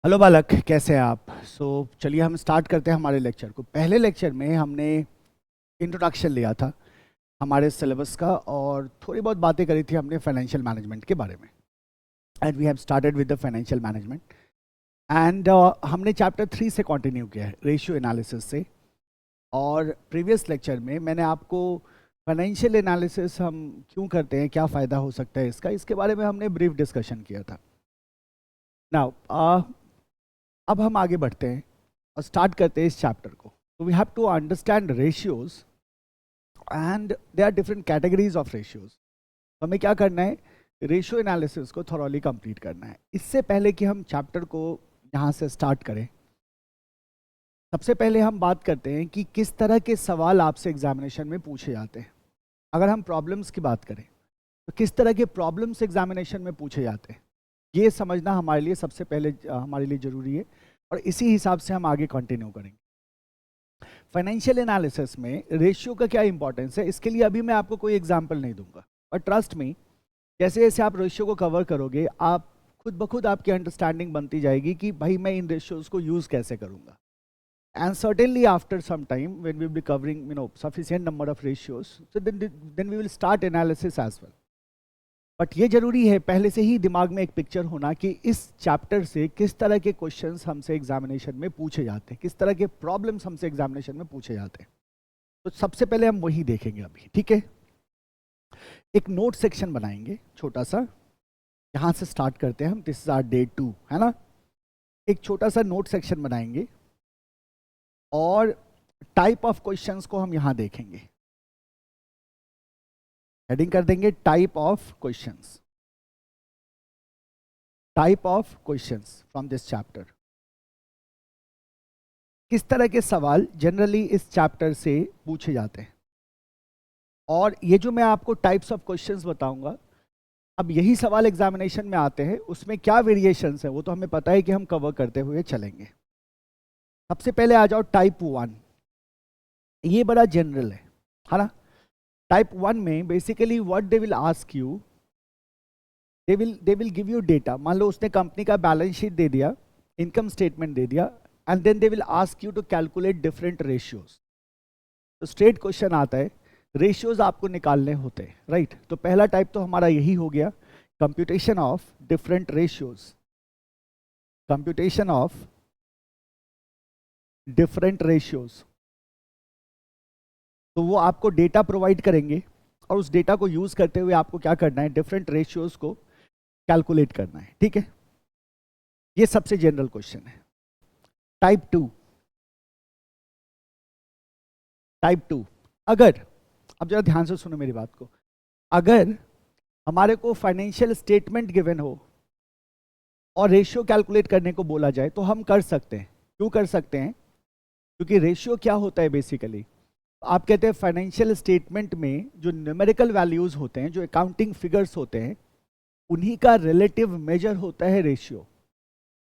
Hello बालक, कैसे हैं आप? चलिए हम स्टार्ट करते हैं हमारे लेक्चर को। पहले लेक्चर में हमने इंट्रोडक्शन लिया था हमारे सिलेबस का और थोड़ी बहुत बातें करी थी हमने फाइनेंशियल मैनेजमेंट के बारे में। And we have started with the financial management and हमने चैप्टर 3 से कंटिन्यू किया है, रेशियो एनालिसिस से। और प्रीवियस लेक्चर में मैंने आपको फाइनेंशियल एनालिसिस हम क्यों करते हैं, क्या फ़ायदा हो सकता है इसका, इसके बारे में हमने ब्रीफ डिस्कशन किया था। नाउ अब हम आगे बढ़ते हैं और स्टार्ट करते हैं इस चैप्टर को। तो we have to understand ratios and they are different categories of ratios. तो हमें क्या करना है, रेशियो एनालिसिस को थॉरोली कंप्लीट करना है। इससे पहले कि हम चैप्टर को यहाँ से स्टार्ट करें, सबसे पहले हम बात करते हैं कि किस तरह के सवाल आपसे एग्जामिनेशन में पूछे जाते हैं। अगर हम प्रॉब्लम्स की बात करें तो किस तरह के प्रॉब्लम्स एग्जामिनेशन में पूछे जाते हैं, ये समझना हमारे लिए सबसे पहले हमारे लिए ज़रूरी है। और इसी हिसाब से हम आगे कंटिन्यू करेंगे। फाइनेंशियल एनालिसिस में रेशियो का क्या इंपॉर्टेंस है, इसके लिए अभी मैं आपको कोई एग्जांपल नहीं दूंगा, और ट्रस्ट मी, जैसे जैसे आप रेशियो को कवर करोगे आप खुद ब खुद आपकी अंडरस्टैंडिंग बनती जाएगी कि भाई मैं इन रेशियोज को यूज़ कैसे करूँगा। And certainly after some time when we will be covering sufficient number of ratios, so then we will start analysis as well. But ये जरूरी है पहले से ही दिमाग में एक पिक्चर होना कि इस चैप्टर से किस तरह के क्वेश्चंस हमसे एग्जामिनेशन में पूछे जाते हैं, किस तरह के प्रॉब्लम्स हमसे एग्जामिनेशन में पूछे जाते हैं। तो सबसे पहले हम वही देखेंगे अभी, ठीक है। एक नोट सेक्शन बनाएंगे छोटा सा, यहाँ से स्टार्ट करते हैं हम। दिस इज आवर डे 2, है ना। एक छोटा सा नोट सेक्शन बनाएंगे और टाइप ऑफ क्वेश्चंस को हम यहाँ देखेंगे। हेडिंग कर देंगे type of questions, type of questions from this chapter. किस तरह के सवाल जनरली इस चैप्टर से पूछे जाते हैं। और ये जो मैं आपको टाइप्स ऑफ क्वेश्चंस बताऊंगा, अब यही सवाल एग्जामिनेशन में आते हैं, उसमें क्या वेरिएशंस हैं वो तो हमें पता है कि हम कवर करते हुए चलेंगे। सबसे पहले आ जाओ टाइप 1। ये बड़ा जनरल है ना। टाइप 1 में basically what they will ask you, they will give you data. मान लो उसने कंपनी का बैलेंस शीट दे दिया, इनकम स्टेटमेंट दे दिया, and then they will ask you to calculate different ratios. तो स्ट्रेट क्वेश्चन आता है, रेशियोज आपको निकालने होते हैं, राइट। तो पहला टाइप तो हमारा यही हो गया, computation of different ratios. Computation of different ratios. तो वो आपको डेटा प्रोवाइड करेंगे और उस डेटा को यूज करते हुए आपको क्या करना है, डिफरेंट रेशियोज को कैलकुलेट करना है, ठीक है। ये सबसे जनरल क्वेश्चन है। टाइप 2, टाइप 2, अगर, अब जरा ध्यान से सुनो मेरी बात को, अगर हमारे को फाइनेंशियल स्टेटमेंट गिवन हो और रेशियो कैलकुलेट करने को बोला जाए तो हम कर सकते हैं। क्यों कर सकते हैं? क्योंकि रेशियो क्या होता है बेसिकली, आप कहते हैं फाइनेंशियल स्टेटमेंट में जो न्यूमेरिकल वैल्यूज होते हैं, जो अकाउंटिंग फिगर्स होते हैं, उन्हीं का रिलेटिव मेजर होता है रेशियो।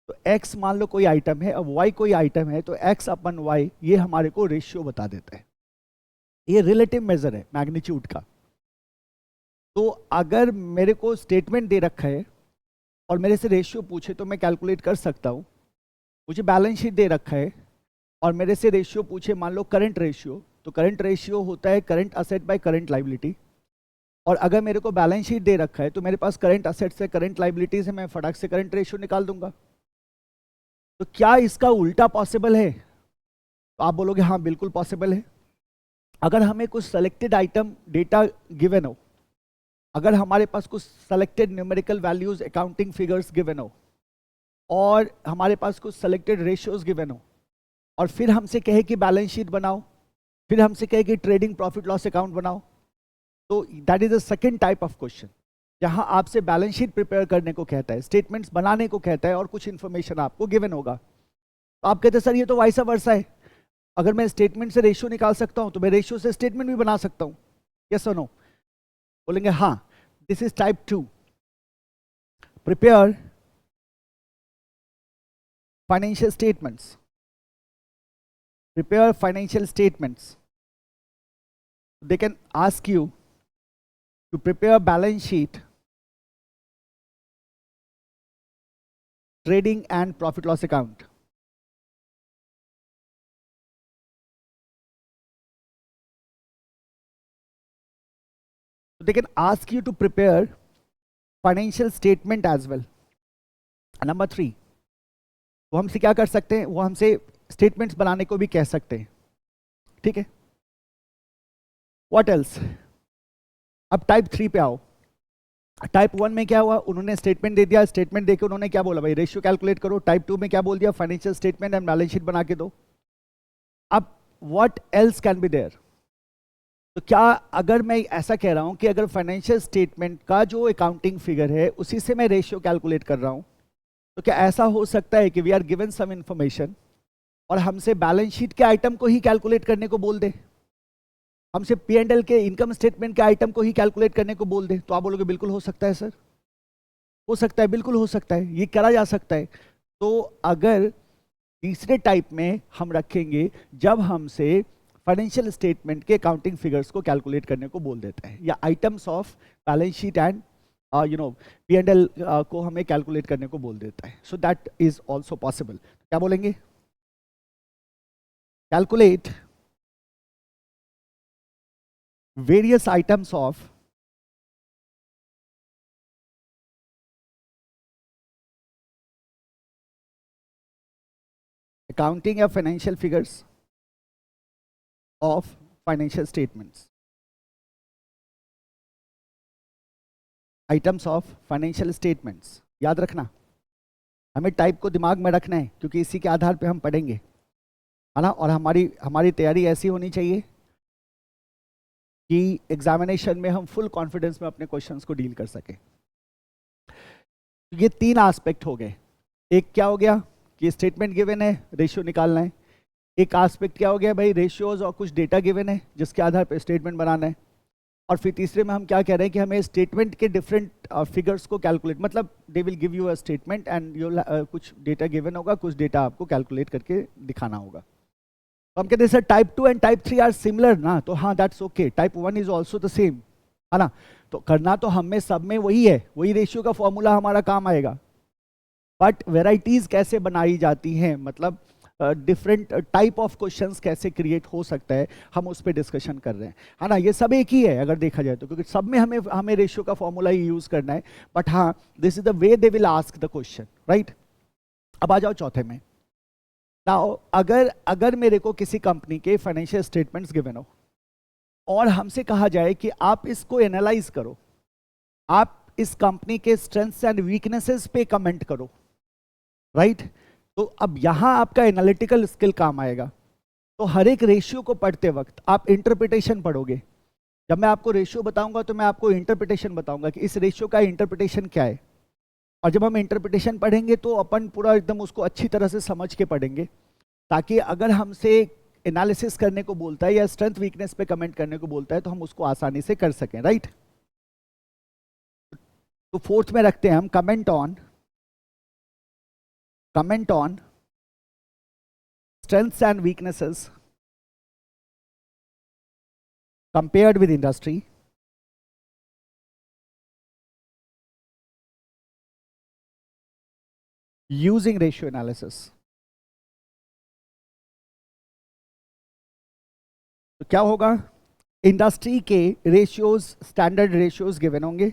तो x मान लो कोई आइटम है, अब y कोई आइटम है, तो x अपन y ये हमारे को रेशियो बता देता है। ये रिलेटिव मेजर है मैग्नीट्यूड का। तो अगर मेरे को स्टेटमेंट दे रखा है और मेरे से रेशियो पूछे तो मैं कैलकुलेट कर सकता हूँ। मुझे बैलेंस शीट दे रखा है और मेरे से रेशियो पूछे, मान लो करंट रेशियो, तो करंट रेशियो होता है current asset by current liability. और अगर मेरे को बैलेंस शीट दे रखा है तो मेरे पास करंट असेट से करंट लाइबिलिटी से मैं फटाक से करंट रेशियो निकाल दूंगा। तो क्या इसका उल्टा पॉसिबल है? तो आप बोलोगे हाँ बिल्कुल पॉसिबल है। अगर हमें कुछ सेलेक्टेड आइटम डेटा गिवन हो, अगर हमारे पास कुछ selected numerical values accounting figures given हो और हमारे पास कुछ सेलेक्टेड रेशियोज गिवन हो, और फिर हमसे कहे कि बैलेंस शीट बनाओ, फिर हमसे कहे कि ट्रेडिंग प्रॉफिट लॉस अकाउंट बनाओ, तो that is the second type of question, जहां आपसे बैलेंस शीट प्रिपेयर करने को कहता है, स्टेटमेंट्स बनाने को कहता है और कुछ इंफॉर्मेशन आपको गिवन होगा। तो आप कहते हैं सर ये तो वाइसा वर्सा है, अगर मैं स्टेटमेंट से रेशियो निकाल सकता हूं तो मैं रेशियो से स्टेटमेंट भी बना सकता हूं, यस और नो? बोलेंगे हाँ। This is type 2, prepare financial statements, prepare financial statements. They can ask you to prepare balance sheet trading and profit loss account. They can ask you to prepare financial statement as well. Number 3, वो हमसे क्या कर सकते हैं, वो हमसे statements बनाने को भी कह सकते हैं, ठीक है। व्हाट एल्स, अब टाइप 3 पे आओ। टाइप 1 में क्या हुआ, उन्होंने स्टेटमेंट दे दिया, स्टेटमेंट देके उन्होंने क्या बोला, भाई रेशियो कैलकुलेट करो। टाइप 2 में क्या बोल दिया, financial statement and balance sheet बना के दो। अब what else can be there, तो क्या अगर मैं ऐसा कह रहा हूं कि अगर फाइनेंशियल स्टेटमेंट का जो अकाउंटिंग फिगर है उसी से मैं रेशियो कैलकुलेट कर रहा हूं, तो क्या ऐसा हो सकता है कि we are given some information और हमसे बैलेंस शीट के आइटम को ही कैलकुलेट करने को बोल दे, हमसे P&L के इनकम स्टेटमेंट के आइटम को ही कैलकुलेट करने को बोल दे? तो आप बोलोगे बिल्कुल हो सकता है सर, हो सकता है, बिल्कुल हो सकता है, ये करा जा सकता है। तो अगर तीसरे टाइप में हम रखेंगे जब हमसे फाइनेंशियल स्टेटमेंट के अकाउंटिंग फिगर्स को कैलकुलेट करने को बोल देता है, या items of balance sheet and P&L को हमें कैलकुलेट करने को बोल देता है, so that is also possible. क्या बोलेंगे, calculate various items of accounting या financial figures of financial statements, items of financial statements। याद रखना, हमें टाइप को दिमाग में रखना है क्योंकि इसी के आधार पे हम पढ़ेंगे, है ना। और हमारी तैयारी ऐसी होनी चाहिए कि एग्जामिनेशन में हम फुल कॉन्फिडेंस में अपने क्वेश्चंस को डील कर सकें। ये 3 एस्पेक्ट हो गए। एक क्या हो गया कि स्टेटमेंट गिवन है, रेशियो निकालना है। एक एस्पेक्ट क्या हो गया, भाई रेशियोज और कुछ डेटा गिवन है जिसके आधार पर स्टेटमेंट बनाना है। और फिर तीसरे में हम क्या कह रहे हैं कि हमें स्टेटमेंट के डिफरेंट फिगर्स को कैलकुलेट, मतलब they will give you a statement and you कुछ डेटा गिवन होगा, कुछ डेटा आपको कैलकुलेट करके दिखाना होगा। तो हम कहते हैं sir type 2 and type 3 are similar ना, तो हाँ that's okay, type 1 is also the same, है ना। तो करना तो हमें सब में वही है, वही रेशियो का फॉर्मूला हमारा काम आएगा, बट वेराइटीज कैसे बनाई जाती हैं, मतलब डिफरेंट टाइप ऑफ क्वेश्चंस कैसे क्रिएट हो सकता है, हम उस पर डिस्कशन कर रहे हैं, है ना। ये सब एक ही है अगर देखा जाए तो, क्योंकि सब में हमें रेशियो का फॉर्मूला ही यूज करना है, बट हाँ this is the way they will ask the question, right. अब आ जाओ चौथे में। नाउ अगर मेरे को किसी कंपनी के फाइनेंशियल स्टेटमेंट्स गिवन हो और हमसे कहा जाए कि आप इसको एनालाइज करो, आप इस कंपनी के स्ट्रेंथ्स एंड वीकनेसेस पे कमेंट करो, राइट। तो अब यहां आपका एनालिटिकल स्किल काम आएगा। तो हर एक रेशियो को पढ़ते वक्त आप इंटरप्रिटेशन पढ़ोगे। जब मैं आपको रेशियो बताऊंगा तो मैं आपको इंटरप्रिटेशन बताऊंगा कि इस रेशियो का इंटरप्रिटेशन क्या है। और जब हम इंटरप्रिटेशन पढ़ेंगे तो अपन पूरा एकदम उसको अच्छी तरह से समझ के पढ़ेंगे, ताकि अगर हमसे एनालिसिस करने को बोलता है या स्ट्रेंथ वीकनेस पे कमेंट करने को बोलता है तो हम उसको आसानी से कर सकें, राइट। तो फोर्थ में रखते हैं हम comment on strengths and weaknesses compared with industry using ratio analysis। तो क्या होगा, इंडस्ट्री के रेशियोज, स्टैंडर्ड रेशियोज गिवन होंगे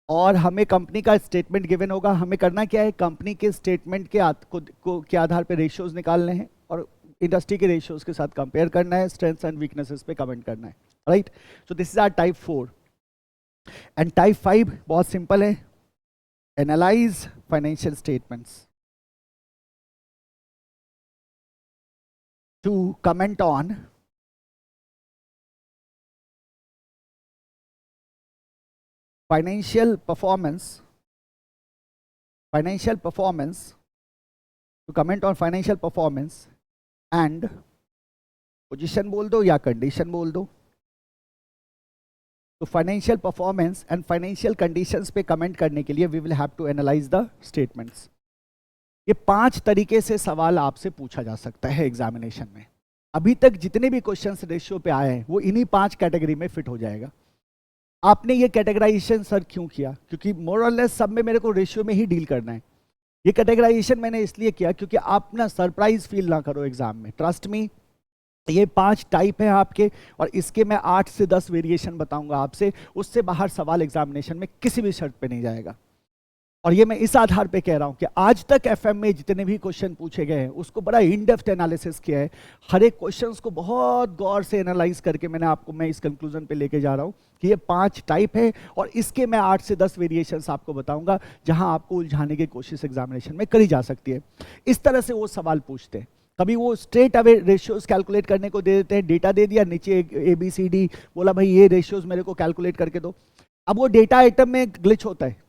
और हमें कंपनी का स्टेटमेंट गिवन होगा। हमें करना क्या है, कंपनी के स्टेटमेंट के आधार पे रेशियोज निकालने हैं और इंडस्ट्री के रेशियोज के साथ कंपेयर करना है, स्ट्रेंथ्स एंड वीकनेसेस पे कमेंट करना है, right. So this is our type 4। And type 5 बहुत सिंपल है, analyse financial statements to comment on financial performance to comment on financial performance and position बोल दो या कंडीशन बोल दो। तो financial performance and financial conditions पे कमेंट करने के लिए we will have to analyse the statements. ये 5 तरीके से सवाल आपसे पूछा जा सकता है एग्जामिनेशन में। अभी तक जितने भी क्वेश्चंस रेशियो पे आए हैं वो इन्हीं 5 कैटेगरी में फिट हो जाएगा। आपने ये कैटेगराइजेशन सर क्यों किया, क्योंकि मोर और लेस सब में मेरे को रेशियो में ही डील करना है। ये कैटेगराइजेशन मैंने इसलिए किया क्योंकि आप ना सरप्राइज फील ना करो एग्जाम में, ट्रस्ट मी। ये 5 टाइप हैं आपके, और इसके मैं 8 से 10 वेरिएशन बताऊंगा आपसे, उससे बाहर सवाल एग्जामिनेशन में किसी भी शर्त पे नहीं जाएगा। और ये मैं इस आधार पे कह रहा हूं कि आज तक एफएम में जितने भी क्वेश्चन पूछे गए हैं उसको बड़ा इन डेप्थ एनालिसिस किया है, हर एक क्वेश्चंस को बहुत गौर से एनालाइज करके मैं इस कंक्लूजन पे लेके जा रहा हूं कि ये 5 टाइप है, और इसके मैं 8 से 10 वेरिएशंस आपको बताऊंगा जहां आपको उलझाने की कोशिश एग्जामिनेशन में करी जा सकती है। इस तरह से वो सवाल पूछते हैं। कभी वो स्ट्रेट अवे रेशियोज कैलकुलेट करने को दे देते हैं, डेटा दे दिया, नीचे ABCD बोला भाई ये रेशियोज मेरे को कैलकुलेट करके दो। अब वो डेटा आइटम में ग्लिच होता है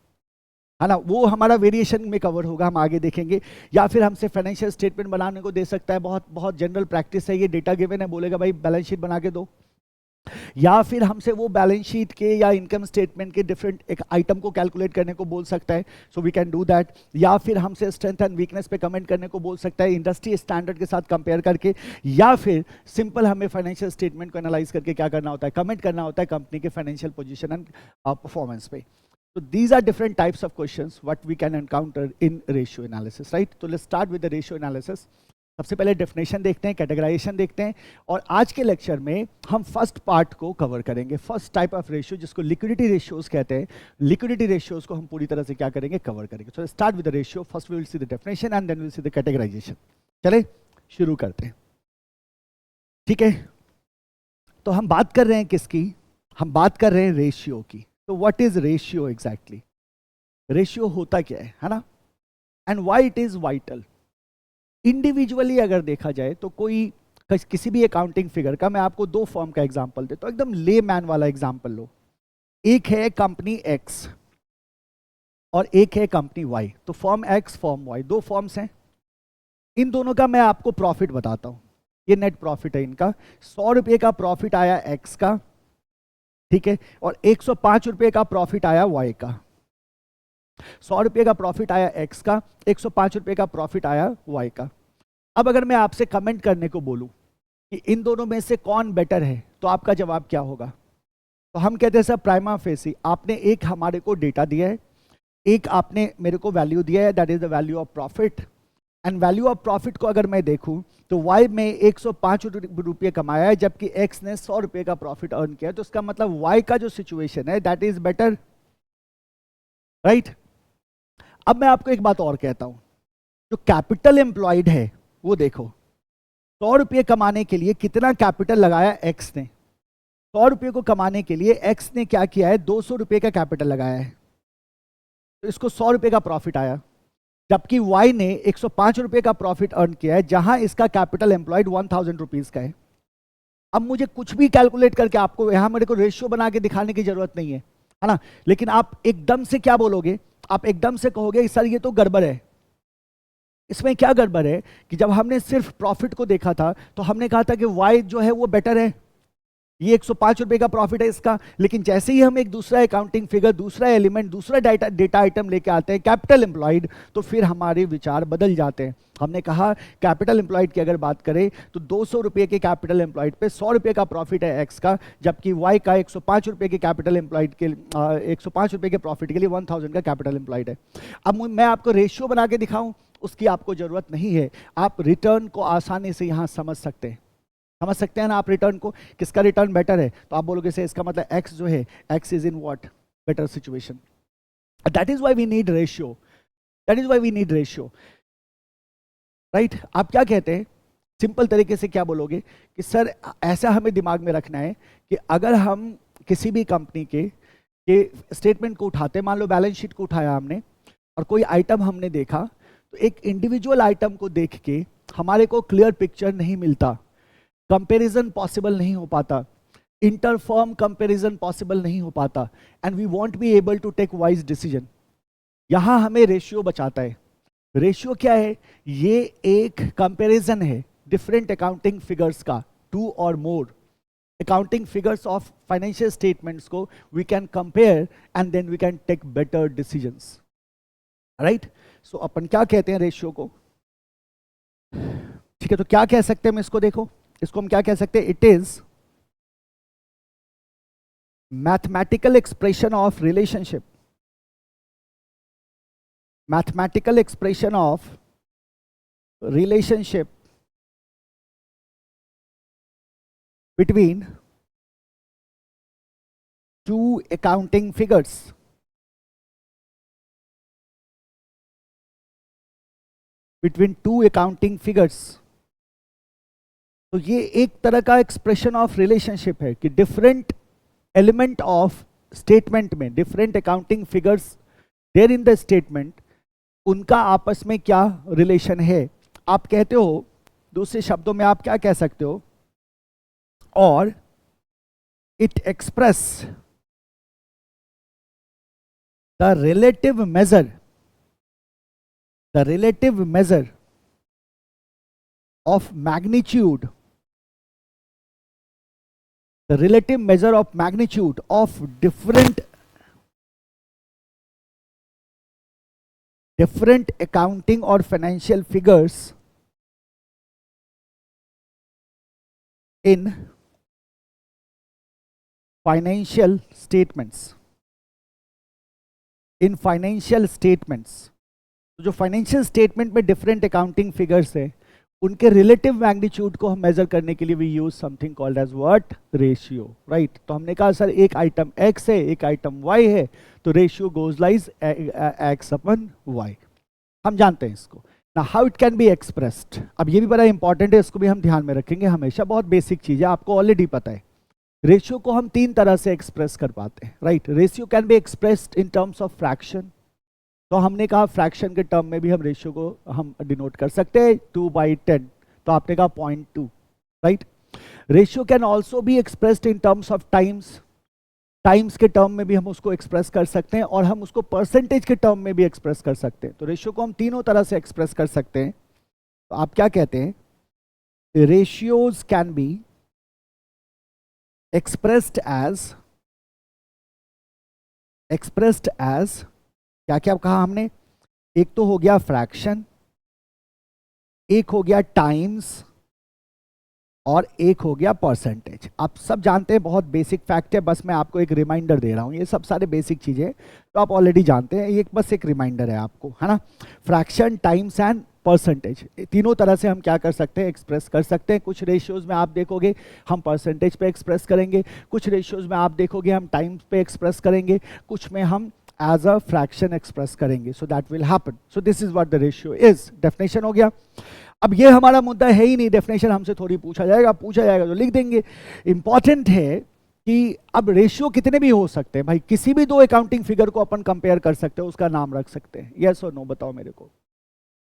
ना, वो हमारा वेरिएशन में कवर होगा, हम आगे देखेंगे। या फिर हमसे फाइनेंशियल स्टेटमेंट बनाने को दे सकता है, बहुत बहुत जनरल प्रैक्टिस है, ये डेटा गिवन है, बोलेगा भाई बैलेंस शीट बना के दो। या फिर हमसे वो बैलेंस शीट के या इनकम स्टेटमेंट के डिफरेंट एक आइटम को कैलकुलेट करने को बोल सकता है, so we can do that. या फिर हमसे स्ट्रेंथ एंड वीकनेस पे कमेंट करने को बोल सकता है इंडस्ट्री स्टैंडर्ड के साथ कंपेयर करके। या फिर सिंपल हमें फाइनेंशियल स्टेटमेंट को एनालाइज करके क्या करना होता है, कमेंट करना होता है कंपनी के फाइनेंशियल पोजीशन एंड परफॉर्मेंस पे। So these are different types of questions what we can encounter in ratio analysis, right? So let's start with the ratio analysis. सबसे पहले डेफिनेशन देखते हैं, कैटेगराइजेशन देखते हैं, और आज के लेक्चर में हम फर्स्ट पार्ट को कवर करेंगे, फर्स्ट टाइप ऑफ रेशियो जिसको लिक्विडिटी रेशियोज कहते हैं। लिक्विडिटी रेशियोज को हम पूरी तरह से क्या करेंगे, कवर करेंगे। So start with the ratio, first we will see the definition and then we will see the categorisation. चले शुरू करते हैं, ठीक है। तो हम बात कर रहे हैं किसकी, हम बात कर रहे हैं रेशियो की। तो what is ratio exactly, ratio होता क्या है ना, and why it is vital. Individually अगर देखा जाए तो कोई किसी भी अकाउंटिंग फिगर का, मैं आपको 2 फॉर्म का एग्जांपल देता हूं, एकदम ले मैन वाला एग्जांपल लो। एक है कंपनी एक्स और एक है कंपनी वाई। तो form X form Y, 2 forms हैं। इन दोनों का मैं आपको प्रॉफिट बताता हूं, ये नेट प्रॉफिट है इनका। 100 रुपये का प्रॉफिट आया एक्स का, ठीक है, और 105 रुपये का प्रॉफिट आया वाई का। 100 रुपये का प्रॉफिट आया एक्स का, 105 रुपये का प्रॉफिट आया वाई का। अब अगर मैं आपसे कमेंट करने को बोलूं कि इन दोनों में से कौन बेटर है, तो आपका जवाब क्या होगा। तो हम कहते हैं सर प्राइमा फेसी, आपने एक हमारे को डेटा दिया है, एक आपने मेरे को वैल्यू दिया है, that is the value of profit. And value of profit को अगर मैं देखूं तो वाई में 105 रुपये कमाया है, जबकि एक्स ने 100 रुपये का प्रॉफिट अर्न किया, तो इसका मतलब वाई का जो सिचुएशन है दैट इज बेटर, राइट। अब मैं आपको एक बात और कहता हूं, जो कैपिटल एम्प्लॉयड है वो देखो, 100 रुपये कमाने के लिए कितना कैपिटल लगाया एक्स ने। 100 रुपये को कमाने के लिए एक्स ने क्या किया है, 200 रुपये का कैपिटल लगाया है, तो इसको 100 रुपये का प्रॉफिट आया। जबकि वाई ने 105 रुपये का प्रॉफिट अर्न किया है, जहां इसका कैपिटल एम्प्लॉयड 1000 रुपीज का है। अब मुझे कुछ भी कैलकुलेट करके आपको यहां मेरे को रेशियो बना के दिखाने की जरूरत नहीं है ना, लेकिन आप एकदम से क्या बोलोगे, आप एकदम से कहोगे सर ये तो गड़बड़ है। इसमें क्या गड़बड़ है कि जब हमने सिर्फ प्रॉफिट को देखा था तो हमने कहा था कि वाई जो है वो बेटर है, ये 105 रुपये का प्रॉफिट है इसका। लेकिन जैसे ही हम एक दूसरा अकाउंटिंग फिगर, दूसरा एलिमेंट, दूसरा डेटा आइटम लेके आते हैं कैपिटल एम्प्लॉयड, तो फिर हमारे विचार बदल जाते हैं। हमने कहा कैपिटल एम्प्लॉयड की अगर बात करें तो 200 रुपये के कैपिटल एम्प्लॉयड पे 100 रुपये का प्रॉफिट है एक्स का, जबकि वाई का 105 रुपये के कैपिटल एम्प्लॉयड के 105 रुपये के प्रॉफिट के लिए 1000 का कैपिटल एम्प्लॉयड है। अब मैं आपको रेशियो बना के दिखाऊं, उसकी आपको जरूरत नहीं है, आप रिटर्न को आसानी से यहां समझ सकते हैं ना आप रिटर्न को, किसका रिटर्न बेटर है। तो आप बोलोगे से इसका मतलब एक्स जो है, X is in what, better situation. That is why we need ratio, right. आप क्या कहते हैं, सिंपल तरीके से क्या बोलोगे कि सर ऐसा हमें दिमाग में रखना है कि अगर हम किसी भी कंपनी के स्टेटमेंट को उठाते, मान लो बैलेंस शीट को उठाया हमने और कोई आइटम हमने देखा, तो एक इंडिविजुअल आइटम को देख के हमारे को क्लियर पिक्चर नहीं मिलता, कंपैरिजन पॉसिबल नहीं हो पाता, इंटरफॉर्म कंपैरिजन पॉसिबल नहीं हो पाता, and we won't be able to take wise decision. यहां हमें रेशियो बचाता है। रेशियो क्या है, ये एक कंपैरिजन है डिफरेंट अकाउंटिंग फिगर्स का, 2 और more accounting figures of financial statements को we can compare and then we can take better decisions, right. So अपन क्या कहते हैं रेशियो को, ठीक है। तो क्या कह सकते हैं हम इसको, देखो इसको हम क्या कह सकते हैं, it is mathematical expression of relationship mathematical expression of relationship between two accounting figures. Between two accounting figures. तो ये एक तरह का एक्सप्रेशन ऑफ रिलेशनशिप है कि डिफरेंट एलिमेंट ऑफ स्टेटमेंट में, different accounting figures there in the statement, उनका आपस में क्या रिलेशन है. आप कहते हो, दूसरे शब्दों में आप क्या कह सकते हो, और it express the relative major, the relative measure of magnitude, the relative measure of magnitude of different accounting or financial figures in financial statements. In financial statements. तो जो फाइनेंशियल स्टेटमेंट में डिफरेंट अकाउंटिंग फिगर्स है, उनके relative magnitude को हम major करने के लिए we use something called as what, ratio, right. तो हमने कहा सर एक आइटम x है, एक आइटम y है, तो रेशियो गोज लाइज x अपन y. हम जानते हैं इसको. ना how it can be expressed, अब ये भी बड़ा इंपॉर्टेंट है, इसको भी हम ध्यान में रखेंगे हमेशा. बहुत बेसिक चीज है, आपको ऑलरेडी पता है. रेशियो को हम तीन तरह से एक्सप्रेस कर पाते हैं, right. Ratio can be expressed in terms of fraction. तो हमने कहा फ्रैक्शन के टर्म में भी हम रेशियो को हम डिनोट कर सकते हैं 2/10, तो आपने कहा 0.2, right. Ratio can also be expressed in terms of times. Times के टर्म में भी हम उसको एक्सप्रेस कर सकते हैं, और हम उसको परसेंटेज के टर्म में भी एक्सप्रेस कर सकते हैं. तो रेशियो को हम तीनों तरह से एक्सप्रेस कर सकते हैं. तो आप क्या कहते हैं, ratios can be expressed as क्या क्या कहा हमने, एक तो हो गया फ्रैक्शन, एक हो गया टाइम्स, और एक हो गया परसेंटेज. आप सब जानते हैं, बहुत बेसिक फैक्ट है, बस मैं आपको एक रिमाइंडर दे रहा हूं. ये सब सारे बेसिक चीजें तो आप ऑलरेडी जानते हैं, ये बस एक रिमाइंडर है आपको, है ना. फ्रैक्शन, टाइम्स एंड परसेंटेज, तीनों तरह से हम क्या कर सकते हैं, एक्सप्रेस कर सकते हैं. कुछ रेशियोज में आप देखोगे हम परसेंटेज पे एक्सप्रेस करेंगे, कुछ रेशियोज में आप देखोगे हम टाइम्स पे एक्सप्रेस करेंगे, कुछ में हम as a fraction express करेंगे. so that will happen. so this is what the ratio is. definition हो गया. अब ये हमारा मुद्दा है ही नहीं, definition हमसे थोड़ी पूछा जाएगा तो लिख देंगे. important है कि अब रेशियो कितने भी हो सकते हैं भाई, किसी भी दो अकाउंटिंग फिगर को अपन कंपेयर कर सकते हैं, उसका नाम रख सकते हैं. यस और नो बताओ मेरे को.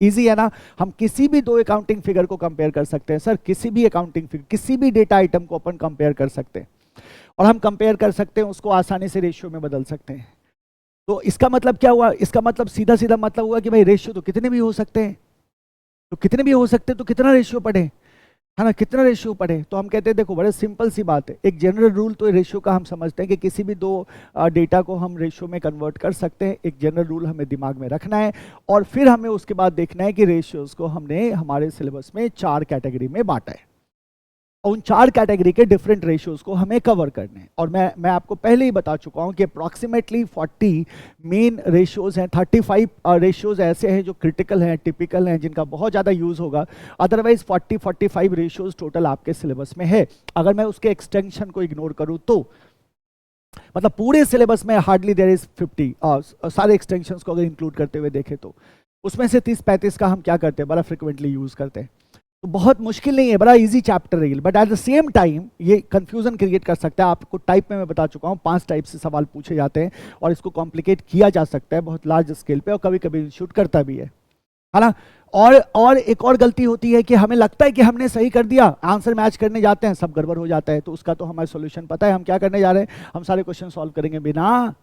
इजी है ना. हम किसी भी दो अकाउंटिंग फिगर को कंपेयर कर सकते हैं. सर किसी भी अकाउंटिंग फिगर, किसी भी डेटा आइटम को अपन कंपेयर कर सकते हैं, और हम कंपेयर कर सकते हैं, उसको आसानी से रेशियो में बदल सकते हैं. तो इसका मतलब क्या हुआ, इसका मतलब सीधा सीधा मतलब हुआ कि भाई रेशियो तो कितने भी हो सकते हैं, तो कितने भी हो सकते हैं, तो कितना रेशियो पढ़े, है ना, कितना रेशियो पढ़े. तो हम कहते हैं देखो बड़े सिंपल सी बात है, एक जनरल रूल तो रेशियो का हम समझते हैं कि किसी भी दो डेटा को हम रेशियो में कन्वर्ट कर सकते हैं. एक जनरल रूल हमें दिमाग में रखना है, और फिर हमें उसके बाद देखना है कि रेशियोज को हमने हमारे सिलेबस में 4 कैटेगरी में बांटा है, उन 4 कैटेगरी के डिफरेंट रेशियोज को हमें कवर करने हैं. और मैं आपको पहले ही बता चुका हूं कि अप्रॉक्सीमेटली 40 मेन रेशियोज हैं, 35 रेशियोज ऐसे हैं जो क्रिटिकल हैं, टिपिकल हैं, जिनका बहुत ज़्यादा यूज़ होगा. अदरवाइज 40-45 रेशियोज टोटल आपके सिलेबस में है. अगर मैं उसके एक्सटेंशन को इग्नोर करूं तो मतलब पूरे सिलेबस में हार्डली देयर इज 50, सारे एक्सटेंशंस को अगर इंक्लूड करते हुए देखें तो उसमें से 30-35 का हम क्या करते हैं, बड़ा फ्रिक्वेंटली यूज़ करते हैं. तो बहुत मुश्किल नहीं है, बड़ा इजी चैप्टर है, but at the same time ये कंफ्यूजन क्रिएट कर सकता है. आपको टाइप में मैं बता चुका हूँ, 5 टाइप से सवाल पूछे जाते हैं, और इसको कॉम्प्लिकेट किया जा सकता है बहुत लार्ज स्केल पे, और कभी कभी इंस्टीट्यूट करता भी है ना. और एक और गलती होती है कि हमें लगता है कि हमने सही कर दिया, आंसर मैच करने जाते हैं, सब गड़बड़ हो जाता है. तो उसका तो हमारा सोल्यूशन पता है, हम क्या करने जा रहे हैं, हम सारे क्वेश्चन सॉल्व करेंगे बिना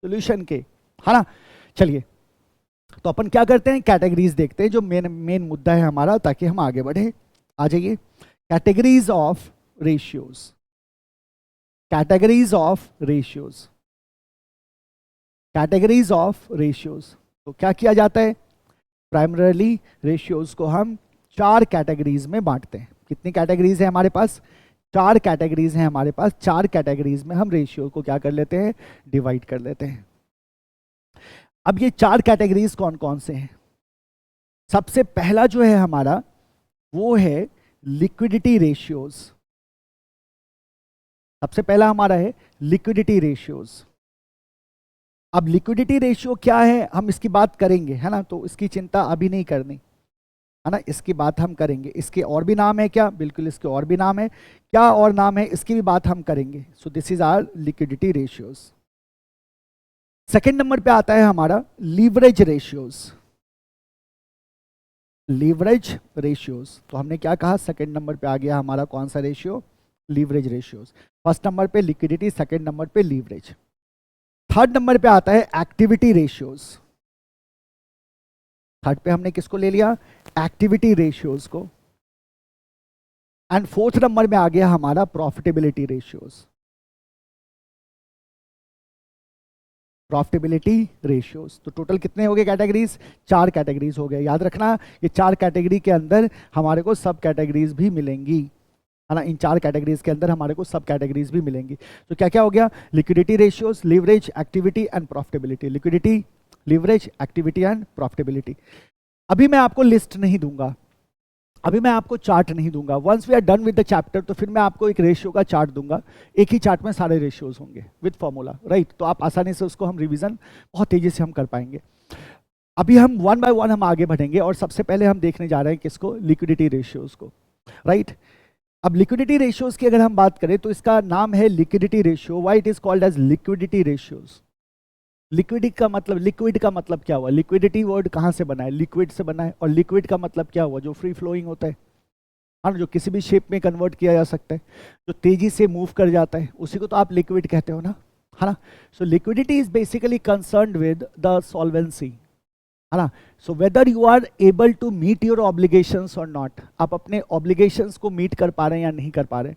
सोल्यूशन के, है ना. चलिए, तो अपन क्या करते हैं, कैटेगरीज देखते हैं, जो मेन मुद्दा है हमारा, ताकि हम आगे बढ़े. आ जाइए, categories of ratios. Categories of ratios, categories of ratios. तो क्या किया जाता है, प्राइमरली रेशियोज को हम 4 कैटेगरीज में बांटते हैं. कितनी कैटेगरीज है हमारे पास, 4 कैटेगरीज हैं हमारे पास. 4 कैटेगरीज में हम रेशियो को क्या कर लेते हैं, डिवाइड कर लेते हैं. अब ये चार कैटेगरीज कौन कौन से हैं? सबसे पहला जो है हमारा वो है लिक्विडिटी रेशियोज। सबसे पहला हमारा है लिक्विडिटी रेशियोज। अब लिक्विडिटी रेशियो क्या है हम इसकी बात करेंगे, है ना, तो इसकी चिंता अभी नहीं करनी, है ना, इसकी बात हम करेंगे। इसके और भी नाम है क्या? बिल्कुल इसके और भी नाम है। क्या और नाम है इसकी भी बात हम करेंगे। So this is our liquidity ratios. Second number पे आता है हमारा लीवरेज रेशियोज। लीवरेज रेशियोज, तो हमने क्या कहा, सेकेंड नंबर पे आ गया हमारा कौन सा ratio? Leverage ratios. First number पे लिक्विडिटी, सेकेंड नंबर पे लीवरेज। थर्ड नंबर पे आता है एक्टिविटी रेशियोज। थर्ड पे हमने किसको ले लिया? एक्टिविटी रेशियोज को। एंड फोर्थ नंबर में आ गया हमारा प्रॉफिटेबिलिटी रेशियोज। Profitability ratios. तो टोटल कितने हो गए कैटेगरीज? चार कैटेगरीज हो गए। याद रखना ये चार कैटेगरी के अंदर हमारे को सब कैटेगरीज भी मिलेंगी, है ना, इन चार कैटेगरीज के अंदर हमारे को सब कैटेगरीज भी मिलेंगी। तो क्या क्या हो गया? Liquidity ratios, leverage, activity and profitability. Liquidity, leverage, activity and profitability. अभी मैं आपको लिस्ट नहीं दूंगा, अभी मैं आपको चार्ट नहीं दूंगा। Once we are done with the chapter तो फिर मैं आपको एक रेशियो का चार्ट दूंगा। एक ही चार्ट में सारे रेशियोज होंगे विद फॉर्मूला, राइट? तो आप आसानी से उसको हम रिवीजन बहुत तेजी से हम कर पाएंगे। अभी हम वन बाय वन हम आगे बढ़ेंगे और सबसे पहले हम देखने जा रहे हैं किसको? लिक्विडिटी रेशियोज को, राइट? अब लिक्विडिटी रेशियोज की अगर हम बात करें तो इसका नाम है liquidity ratio. Why it is called as liquidity ratios? Liquidity का मतलब, लिक्विड का मतलब क्या हुआ? लिक्विडिटी वर्ड कहाँ से बना है? लिक्विड से बना है। और लिक्विड का मतलब क्या हुआ? जो फ्री फ्लोइंग होता है, हाँ, जो किसी भी शेप में कन्वर्ट किया जा सकता है, जो तेजी से मूव कर जाता है, उसी को तो आप लिक्विड कहते हो ना, है ना? So liquidity is basically concerned with the solvency, है ना? So whether you are able to meet your obligations और नॉट, आप अपने ऑब्लिगेशंस को मीट कर पा रहे हैं या नहीं कर पा रहे।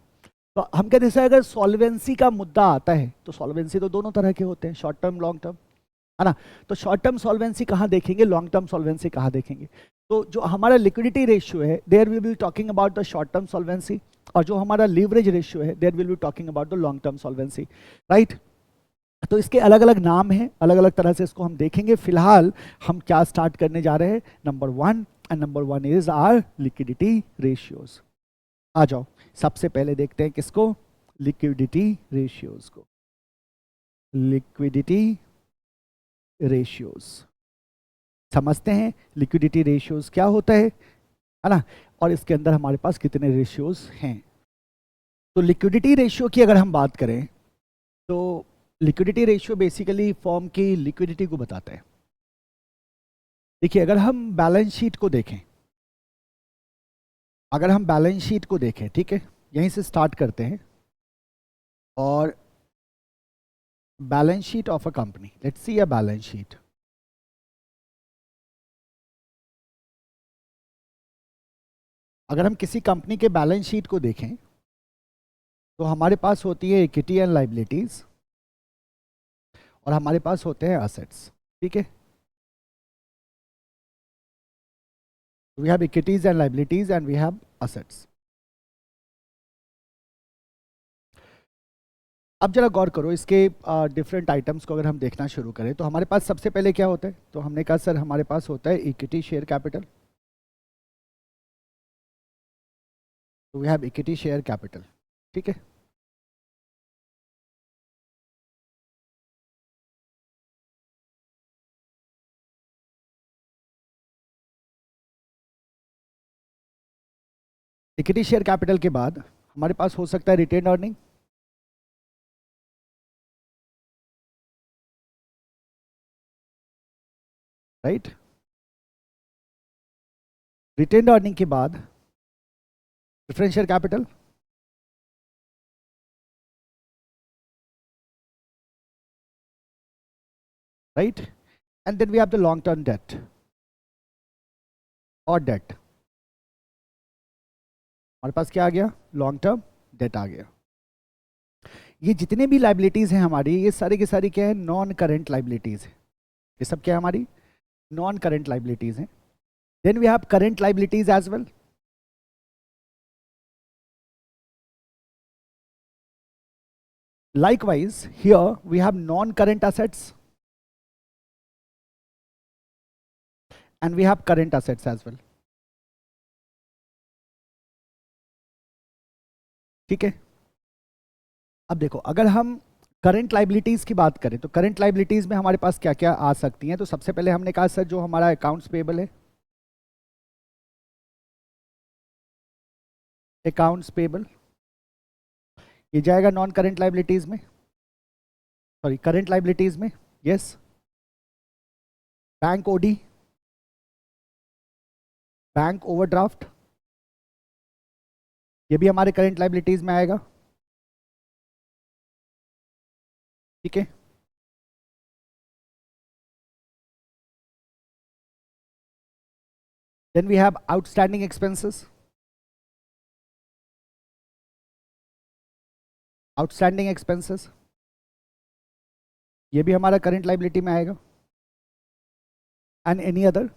तो हम कहते हैं अगर सॉल्वेंसी का मुद्दा आता है तो सॉल्वेंसी तो दोनों तरह के होते हैं, शॉर्ट टर्म, लॉन्ग टर्म, है ना? तो शॉर्ट टर्म सॉल्वेंसी कहाँ देखेंगे, लॉन्ग टर्म सॉल्वेंसी कहाँ देखेंगे? तो जो हमारा लिक्विडिटी रेशियो है there we will talking about the short term solvency, और जो हमारा लीवरेज रेशियो है there will be talking about the long term solvency, right? तो इसके अलग अलग नाम हैं, अलग अलग तरह से इसको हम देखेंगे। फिलहाल हम क्या स्टार्ट करने जा रहे हैं? Number one, and number one is are liquidity ratios. आ जाओ, सबसे पहले देखते हैं किसको? लिक्विडिटी रेशियोज को। लिक्विडिटी रेशियोज समझते हैं, लिक्विडिटी रेशियोज क्या होता है ना, और इसके अंदर हमारे पास कितने रेशियोज हैं। तो लिक्विडिटी रेशियो की अगर हम बात करें तो लिक्विडिटी रेशियो बेसिकली फॉर्म की लिक्विडिटी को बताता है। देखिए अगर हम बैलेंस शीट को देखें, अगर हम बैलेंस शीट को देखें, ठीक है, यहीं से स्टार्ट करते हैं, और balance sheet of a company, let's see a balance sheet. अगर हम किसी कंपनी के बैलेंस शीट को देखें तो हमारे पास होती है इक्विटी एंड लाइबिलिटीज, और हमारे पास होते हैं असेट्स, ठीक है? We have equities and liabilities and we have assets. अब जरा गौर करो इसके डिफरेंट आइटम्स को अगर हम देखना शुरू करें तो हमारे पास सबसे पहले क्या होता है? तो हमने कहा सर हमारे पास होता है इक्विटी शेयर कैपिटल। तो we have equity share capital, ठीक है? इक्विटी शेयर कैपिटल के बाद हमारे पास हो सकता है retain earning, right? Retain earning के बाद preference share capital, right? And then we have the long term debt और डेट। हमारे पास क्या आ गया? लॉन्ग टर्म डेट आ गया। ये जितने भी लाइबिलिटीज हैं हमारी, ये सारी की सारी क्या है? नॉन करेंट लाइबिलिटीज है। ये सब क्या है? हमारी नॉन करेंट लाइबिलिटीज हैं। Then we have current liabilities as well. Likewise, here we have non-current assets. and we have current assets as well. ठीक है, अब देखो अगर हम करंट लाइबिलिटीज की बात करें तो करंट लाइबिलिटीज में हमारे पास क्या क्या आ सकती हैं। तो सबसे पहले हमने कहा सर जो हमारा अकाउंट्स पेबल है, अकाउंट्स पेबल ये जाएगा नॉन करंट लाइबिलिटीज में, सॉरी करंट लाइबिलिटीज में। Yes, bank OD, bank overdraft ये भी हमारे करंट लाइबिलिटीज में आएगा। ठीक है, then we have outstanding expenses, outstanding expenses ये भी हमारा करंट लाइबिलिटी में आएगा। And any other,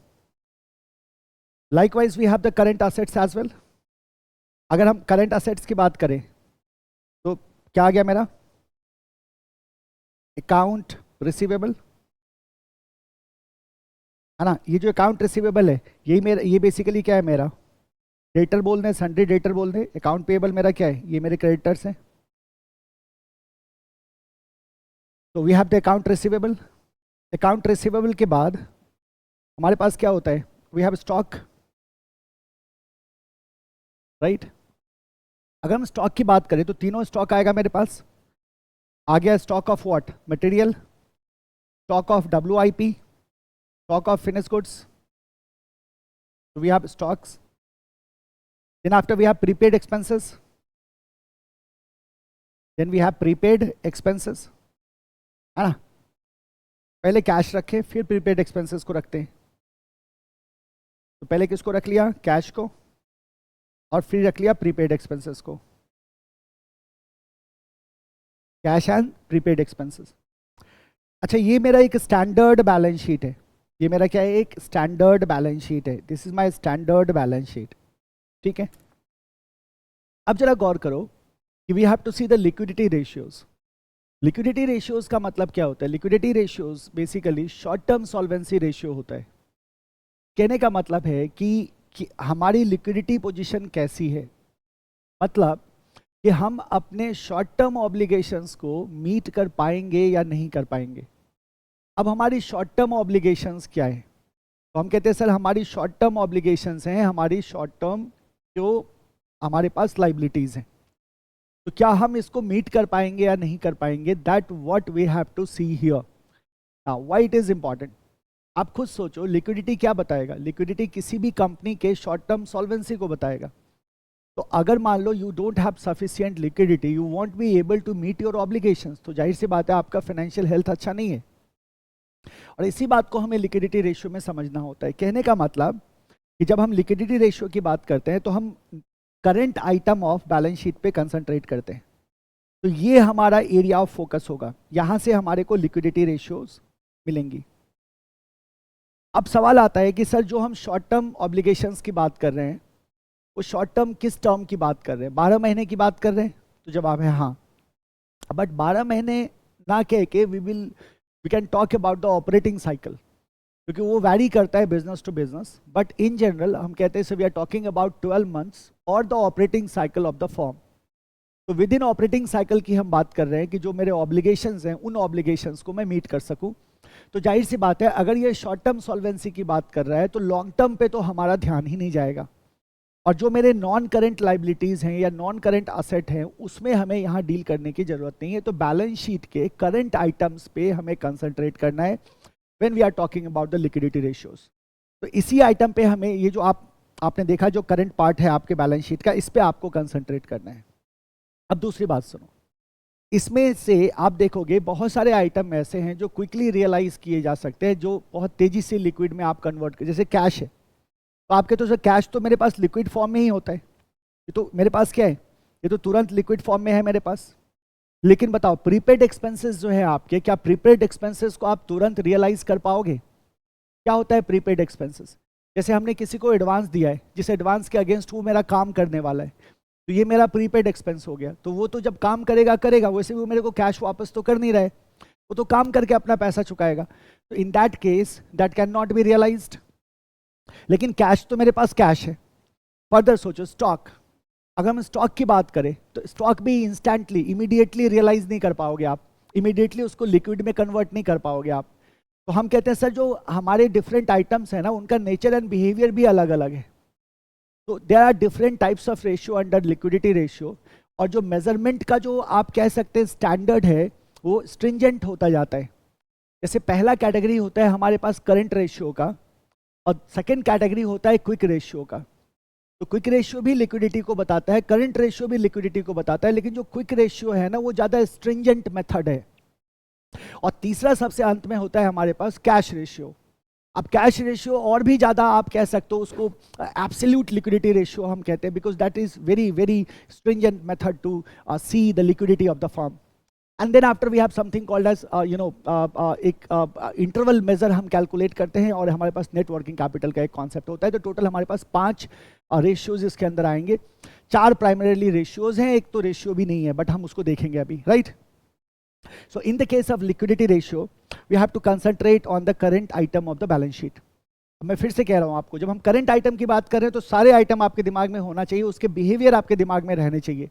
likewise we have the current assets as well. अगर हम करंट असेट्स की बात करें तो क्या आ गया मेरा, अकाउंट रिसीवेबल है ना। ये जो अकाउंट रिसीवेबल है यही मेरा, ये बेसिकली क्या है मेरा, डेटर बोल दें, सन्ड्री डेटर बोल दें। अकाउंट पेएबल मेरा क्या है, ये मेरे क्रेडिटर्स हैं। तो we have the account receivable. Account receivable के बाद हमारे पास क्या होता है, वी हैव स्टॉक, राइट। अगर हम स्टॉक की बात करें तो तीनों स्टॉक आएगा मेरे पास। आ गया stock of what, material, stock of WIP, stock of finish goods. We have stocks. Then after we have prepaid expenses, then we have prepaid expenses, है ना। पहले कैश रखे फिर प्रीपेड एक्सपेंसेस को रखते हैं। तो पहले किसको रख लिया, कैश को, और फिर रख लिया प्रीपेड एक्सपेंसेस को, कैश एंड प्रीपेड एक्सपेंसेस। अच्छा, ये मेरा एक स्टैंडर्ड बैलेंस शीट है। ये मेरा क्या है, एक स्टैंडर्ड बैलेंस शीट है। This is my standard balance sheet. ठीक है, अब जरा गौर करो कि we have to see the liquidity ratios. Liquidity ratios का मतलब क्या होता है, liquidity ratios basically short term solvency ratio होता है। कहने का मतलब है कि हमारी लिक्विडिटी पोजीशन कैसी है, मतलब कि हम अपने शॉर्ट टर्म ऑब्लिगेशंस को मीट कर पाएंगे या नहीं कर पाएंगे। अब हमारी शॉर्ट टर्म ऑब्लिगेशंस क्या है, तो हम कहते हैं सर हमारी शॉर्ट टर्म ऑब्लिगेशंस हैं, हमारी शॉर्ट टर्म जो हमारे पास लाइबिलिटीज हैं, तो क्या हम इसको मीट कर पाएंगे या नहीं कर पाएंगे, that what we have to see here. Now why it is important, आप खुद सोचो लिक्विडिटी क्या बताएगा, लिक्विडिटी किसी भी कंपनी के शॉर्ट टर्म सॉल्वेंसी को बताएगा। तो अगर मान लो you don't have sufficient liquidity, you won't be able to meet your obligations, तो जाहिर सी बात है आपका फाइनेंशियल हेल्थ अच्छा नहीं है। और इसी बात को हमें लिक्विडिटी रेशियो में समझना होता है। कहने का मतलब कि जब हम लिक्विडिटी रेशियो की बात करते हैं तो हम current item of balance sheet पे कंसंट्रेट करते हैं। तो ये हमारा एरिया ऑफ फोकस होगा, यहाँ से हमारे को लिक्विडिटी रेशियोज मिलेंगी। अब सवाल आता है कि सर जो हम शॉर्ट टर्म ऑब्लिगेशंस की बात कर रहे हैं वो शॉर्ट टर्म किस टर्म की बात कर रहे हैं, 12 महीने की बात कर रहे हैं। तो जवाब है हाँ, बट 12 महीने ना कह के we can talk about the operating cycle, क्योंकि वो वैरी करता है business to business. But in general हम कहते हैं so we are talking about 12 months or the operating cycle of the firm. तो विद इन ऑपरेटिंग साइकिल की हम बात कर रहे हैं कि जो मेरे ऑब्लिगेशंस हैं उन ऑब्लिगेशंस को मैं मीट कर सकूं। तो जाहिर सी बात है अगर ये शॉर्ट टर्म सॉल्वेंसी की बात कर रहा है तो लॉन्ग टर्म पे तो हमारा ध्यान ही नहीं जाएगा। और जो मेरे नॉन करंट लाइबिलिटीज़ हैं या नॉन करंट असेट हैं उसमें हमें यहाँ डील करने की ज़रूरत नहीं है। तो बैलेंस शीट के करंट आइटम्स पे हमें कंसंट्रेट करना है when we are talking about the liquidity ratios. तो इसी आइटम पे हमें ये जो आपने देखा जो करंट पार्ट है आपके बैलेंस शीट का, इस पर आपको कंसंट्रेट करना है। अब दूसरी बात सुनो, इसमें से आप देखोगे बहुत सारे आइटम ऐसे हैं जो क्विकली रियलाइज किए जा सकते हैं, जो बहुत तेज़ी से लिक्विड में आप कन्वर्ट कर, जैसे कैश है। तो आपके तो सर कैश तो मेरे पास लिक्विड फॉर्म में ही होता है, ये तो मेरे पास क्या है, ये तो तुरंत लिक्विड फॉर्म में है मेरे पास। लेकिन बताओ प्रीपेड एक्सपेंसेस जो है आपके, क्या प्रीपेड एक्सपेंसेस को आप तुरंत रियलाइज कर पाओगे? क्या होता है प्रीपेड एक्सपेंसेस? जैसे हमने किसी को एडवांस दिया है, जिस एडवांस के अगेंस्ट वो मेरा काम करने वाला है, तो ये मेरा प्रीपेड एक्सपेंस हो गया। तो वो तो जब काम करेगा वैसे भी वो मेरे को कैश वापस तो कर नहीं रहा है, वो तो काम करके अपना पैसा चुकाएगा। तो in that case that can not be realized. लेकिन कैश तो मेरे पास कैश है। फर्दर सोचो स्टॉक, अगर हम स्टॉक की बात करें तो स्टॉक भी इंस्टेंटली इमीडिएटली रियलाइज नहीं कर पाओगे आप, इमीडिएटली उसको लिक्विड में कन्वर्ट नहीं कर पाओगे आप। तो हम कहते हैं सर जो हमारे डिफरेंट आइटम्स हैं ना उनका नेचर एंड बिहेवियर भी अलग अलग है। तो there are different types of ratio under liquidity ratio, और जो मेजरमेंट का जो आप कह सकते हैं स्टैंडर्ड है वो स्ट्रिंजेंट होता जाता है। जैसे पहला कैटेगरी होता है हमारे पास करंट रेशियो का, और सेकेंड कैटेगरी होता है क्विक रेशियो का। तो क्विक रेशियो भी लिक्विडिटी को बताता है, करंट रेशियो भी लिक्विडिटी को बताता है, लेकिन जो क्विक रेशियो है ना वो ज़्यादा स्ट्रिंजेंट मेथड है। और तीसरा सबसे अंत में होता है हमारे पास कैश रेशियो। अब कैश रेशियो और भी ज़्यादा आप कह सकते हो उसको एब्सोल्यूट लिक्विडिटी रेशियो हम कहते हैं, because that is very very stringent method to see the liquidity of the firm. And then after we have something called as एक इंटरवल मेजर हम कैलकुलेट करते हैं, और हमारे पास नेट वर्किंग कैपिटल का एक कॉन्सेप्ट होता है। तो टोटल हमारे पास 5 रेशियोज इसके अंदर आएंगे। 4 प्राइमरीली रेशियोज हैं, एक तो रेशियो भी नहीं है बट हम उसको देखेंगे अभी, right. So in the case of liquidity ratio, we have to concentrate on the current item of the balance sheet. मैं फिर से कह रहा हूँ आपको, जब हम करंट आइटम की बात कर रहे हैं तो सारे आइटम आपके दिमाग में होना चाहिए, उसके बिहेवियर आपके दिमाग में रहने चाहिए,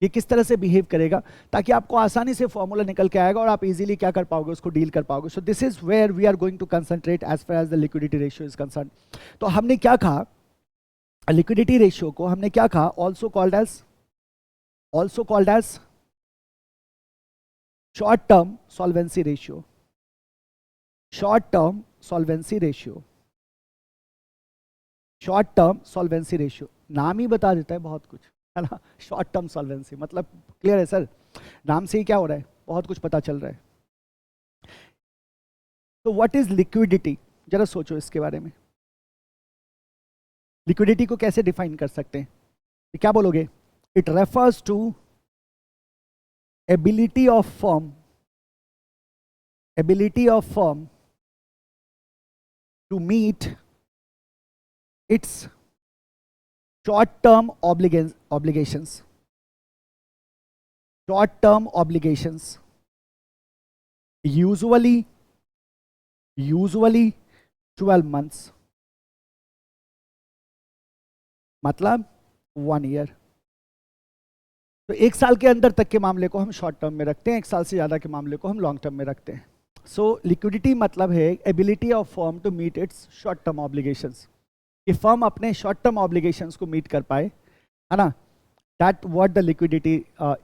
ये किस तरह से बिहेव करेगा, ताकि आपको आसानी से फॉर्मूला निकल के आएगा और आप इजीली क्या कर पाओगे, उसको डील कर पाओगे। So this is where we are going to concentrate as far as the liquidity ratio is concern. तो हमने क्या कहा, लिक्विडिटी रेशियो को हमने क्या कहा, also called as short term solvency ratio. Short term solvency ratio, short term solvency ratio नाम ही बता देता है बहुत कुछ, है ना। शॉर्ट टर्म सॉल्वेंसी मतलब क्लियर है सर, नाम से ही क्या हो रहा है, बहुत कुछ पता चल रहा है। तो व्हाट इज लिक्विडिटी, जरा सोचो इसके बारे में। लिक्विडिटी को कैसे डिफाइन कर सकते हैं, क्या बोलोगे? It refers to ability of firm to meet its short term obligations, usually 12 months, मतलब 1 year। तो 1 साल के अंदर तक के मामले को हम शॉर्ट टर्म में रखते हैं, 1 साल से ज़्यादा के मामले को हम लॉन्ग टर्म में रखते हैं। सो लिक्विडिटी मतलब है ability of firm to meet its short term obligations, कि फर्म अपने शॉर्ट टर्म ऑब्लिगेशंस को मीट कर पाए, है ना। That what the liquidity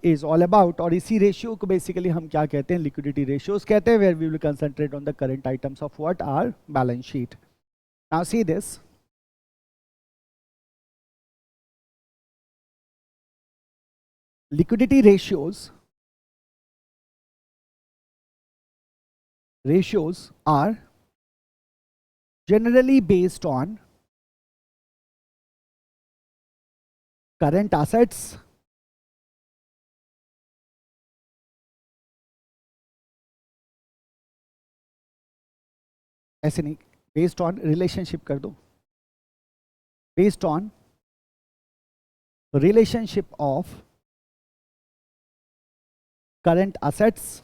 is all about. और इसी रेशियो को बेसिकली हम क्या कहते हैं, लिक्विडिटी रेशियोज कहते हैं, where we will concentrate on the current items of what are balance sheet. Now see this, liquidity ratios are generally based on current assets ऐसे नहीं, based on relationship कर दो, based on relationship of current assets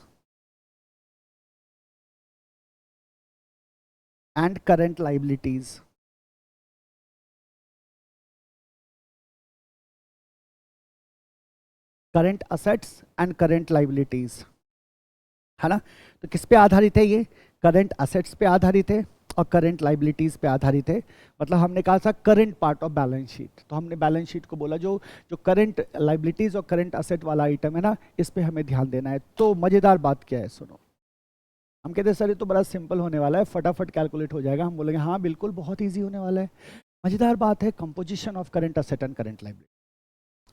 and current liabilities। Current assets and current liabilities, है ना। तो किस पे आधारित है ये, करंट असेट्स पे आधारित है और करंट लाइबिलिटीज पे आधारित है। मतलब हमने कहा था current part of balance sheet, तो हमने बैलेंस शीट को बोला जो करंट लाइबिलिटीज और करंट असेट वाला आइटम है ना, इस पे हमें ध्यान देना है। तो मजेदार बात क्या है, सुनो। हम कहते हैं सर ये तो बड़ा सिंपल होने वाला है, फटाफट कैलकुलेट हो जाएगा। हम बोलेंगे हाँ बिल्कुल बहुत ईजी होने वाला है। मजेदार बात है composition of current asset and current liability.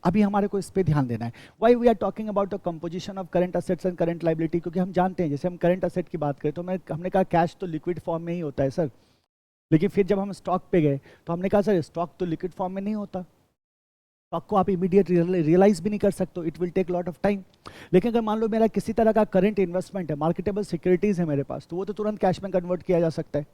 अभी हमारे को इस पे ध्यान देना है। Why we are talking about the composition of current assets and current liability, क्योंकि हम जानते हैं जैसे हम करंट असेट की बात करें तो हमने कहा कैश तो लिक्विड फॉर्म में ही होता है सर, लेकिन फिर जब हम स्टॉक पे गए तो हमने कहा सर स्टॉक तो लिक्विड फॉर्म में नहीं होता, स्टॉक को आप इमीडिएट रियलाइज भी नहीं कर सकते, it will take lot of time. लेकिन अगर मान लो मेरा किसी तरह का करंट इन्वेस्टमेंट है, मार्केटेबल सिक्योरिटीज है मेरे पास, तो वो तो तुरंत कैश में कन्वर्ट किया जा सकता है।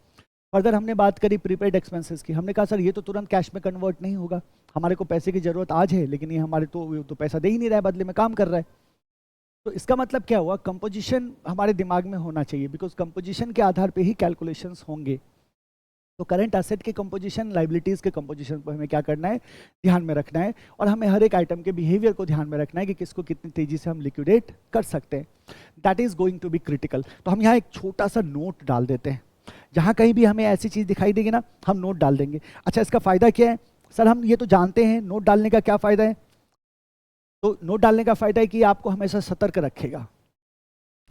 फर्दर हमने बात करी प्रीपेड एक्सपेंसेस की, हमने कहा सर ये तो तुरंत कैश में कन्वर्ट नहीं होगा, हमारे को पैसे की जरूरत आज है लेकिन ये हमारे तो पैसा दे ही नहीं रहा है, बदले में काम कर रहा है। तो इसका मतलब क्या हुआ, कंपोजिशन हमारे दिमाग में होना चाहिए, बिकॉज कंपोजिशन के आधार पे ही कैलकुलेशंस होंगे। तो करंट एसेट के कंपोजिशन, लाइबिलिटीज के कंपोजिशन को हमें क्या करना है, ध्यान में रखना है, और हमें हर एक आइटम के बिहेवियर को ध्यान में रखना है कि किसको कितनी तेजी से हम लिक्विडेट कर सकते हैं। That is going to be critical. तो हम यहाँ एक छोटा सा नोट डाल देते हैं, जहाँ कहीं भी हमें ऐसी चीज़ दिखाई देगी ना, हम नोट डाल देंगे। अच्छा, इसका फ़ायदा क्या है सर? हम ये तो जानते हैं, नोट डालने का क्या फ़ायदा है? तो नोट डालने का फ़ायदा है कि आपको हमेशा सतर्क रखेगा,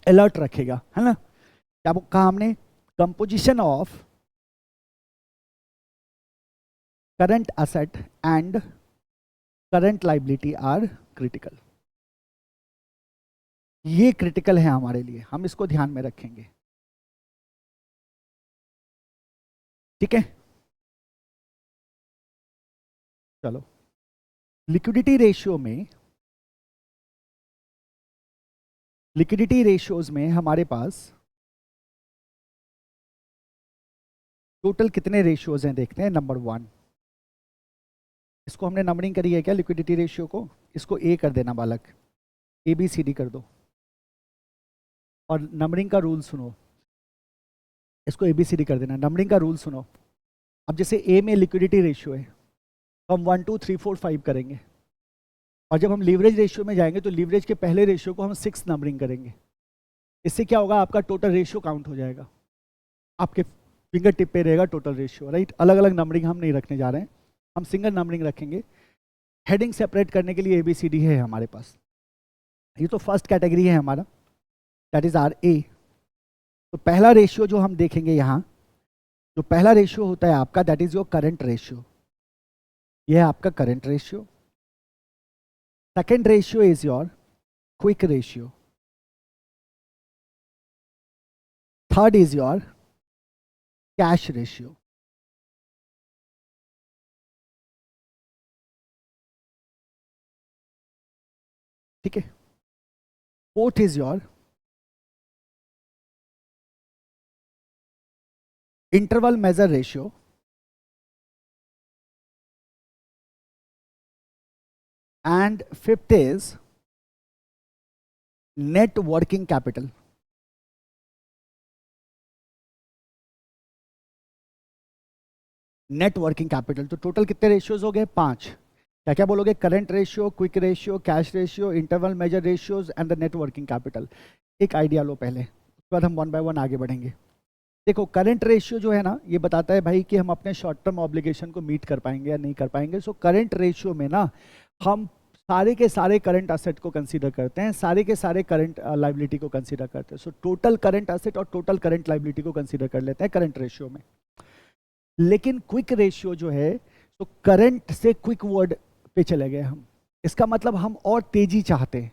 अलर्ट रखेगा, है ना। क्या कहा हमने? Composition of current asset and current liability are critical. ये क्रिटिकल है हमारे लिए, हम इसको ध्यान में रखेंगे, ठीक है। चलो, लिक्विडिटी रेशियो में, लिक्विडिटी रेशियोज में हमारे पास टोटल कितने रेशियोज हैं देखते हैं। नंबर 1, इसको हमने नंबरिंग करी है क्या लिक्विडिटी रेशियो को? इसको ए कर देना बालक, ABCD कर दो, और नंबरिंग का रूल सुनो, इसको ABCD कर देना। नंबरिंग का रूल सुनो। अब जैसे ए में लिक्विडिटी रेशियो है तो हम 1 2 3 4 5 करेंगे, और जब हम लीवरेज रेशियो में जाएंगे तो लीवरेज के पहले रेशियो को हम 6 नंबरिंग करेंगे। इससे क्या होगा, आपका टोटल रेशियो काउंट हो जाएगा, आपके फिंगर टिप पे रहेगा टोटल रेशियो, राइट। अलग अलग नंबरिंग हम नहीं रखने जा रहे हैं, हम सिंगल नंबरिंग रखेंगे। हेडिंग सेपरेट करने के लिए ABCD है हमारे पास। ये तो फर्स्ट कैटेगरी है हमारा, दैट इज आर ए। तो पहला रेशियो जो हम देखेंगे यहाँ, जो पहला रेशियो होता है आपका, that is your current ratio. ये है आपका current ratio. Second ratio is your quick ratio. Third is your cash ratio. ठीक है। Fourth is your interval measure ratio. And fifth is net working capital. Net working capital. तो total कितने ratios हो गए? 5। क्या क्या बोलोगे? Current ratio, quick ratio, cash ratio, interval measure ratios and the net working capital. एक idea लो पहले, उसके बाद हम 1 बाय 1 आगे बढ़ेंगे। देखो, करंट रेशियो जो है ना, ये बताता है भाई कि हम अपने शॉर्ट टर्म ऑब्लिगेशन को मीट कर पाएंगे या नहीं कर पाएंगे। सो करंट रेशियो में ना हम सारे के सारे करंट असेट को कंसीडर करते हैं, सारे के सारे करंट लाइबिलिटी को कंसीडर करते हैं। सो टोटल करंट असेट और टोटल करंट लाइबिलिटी को कंसीडर कर लेते हैं करंट रेशियो में। लेकिन क्विक रेशियो जो है, तो करंट से क्विक वर्ड पे चले गए हम। इसका मतलब हम और तेजी चाहते हैं,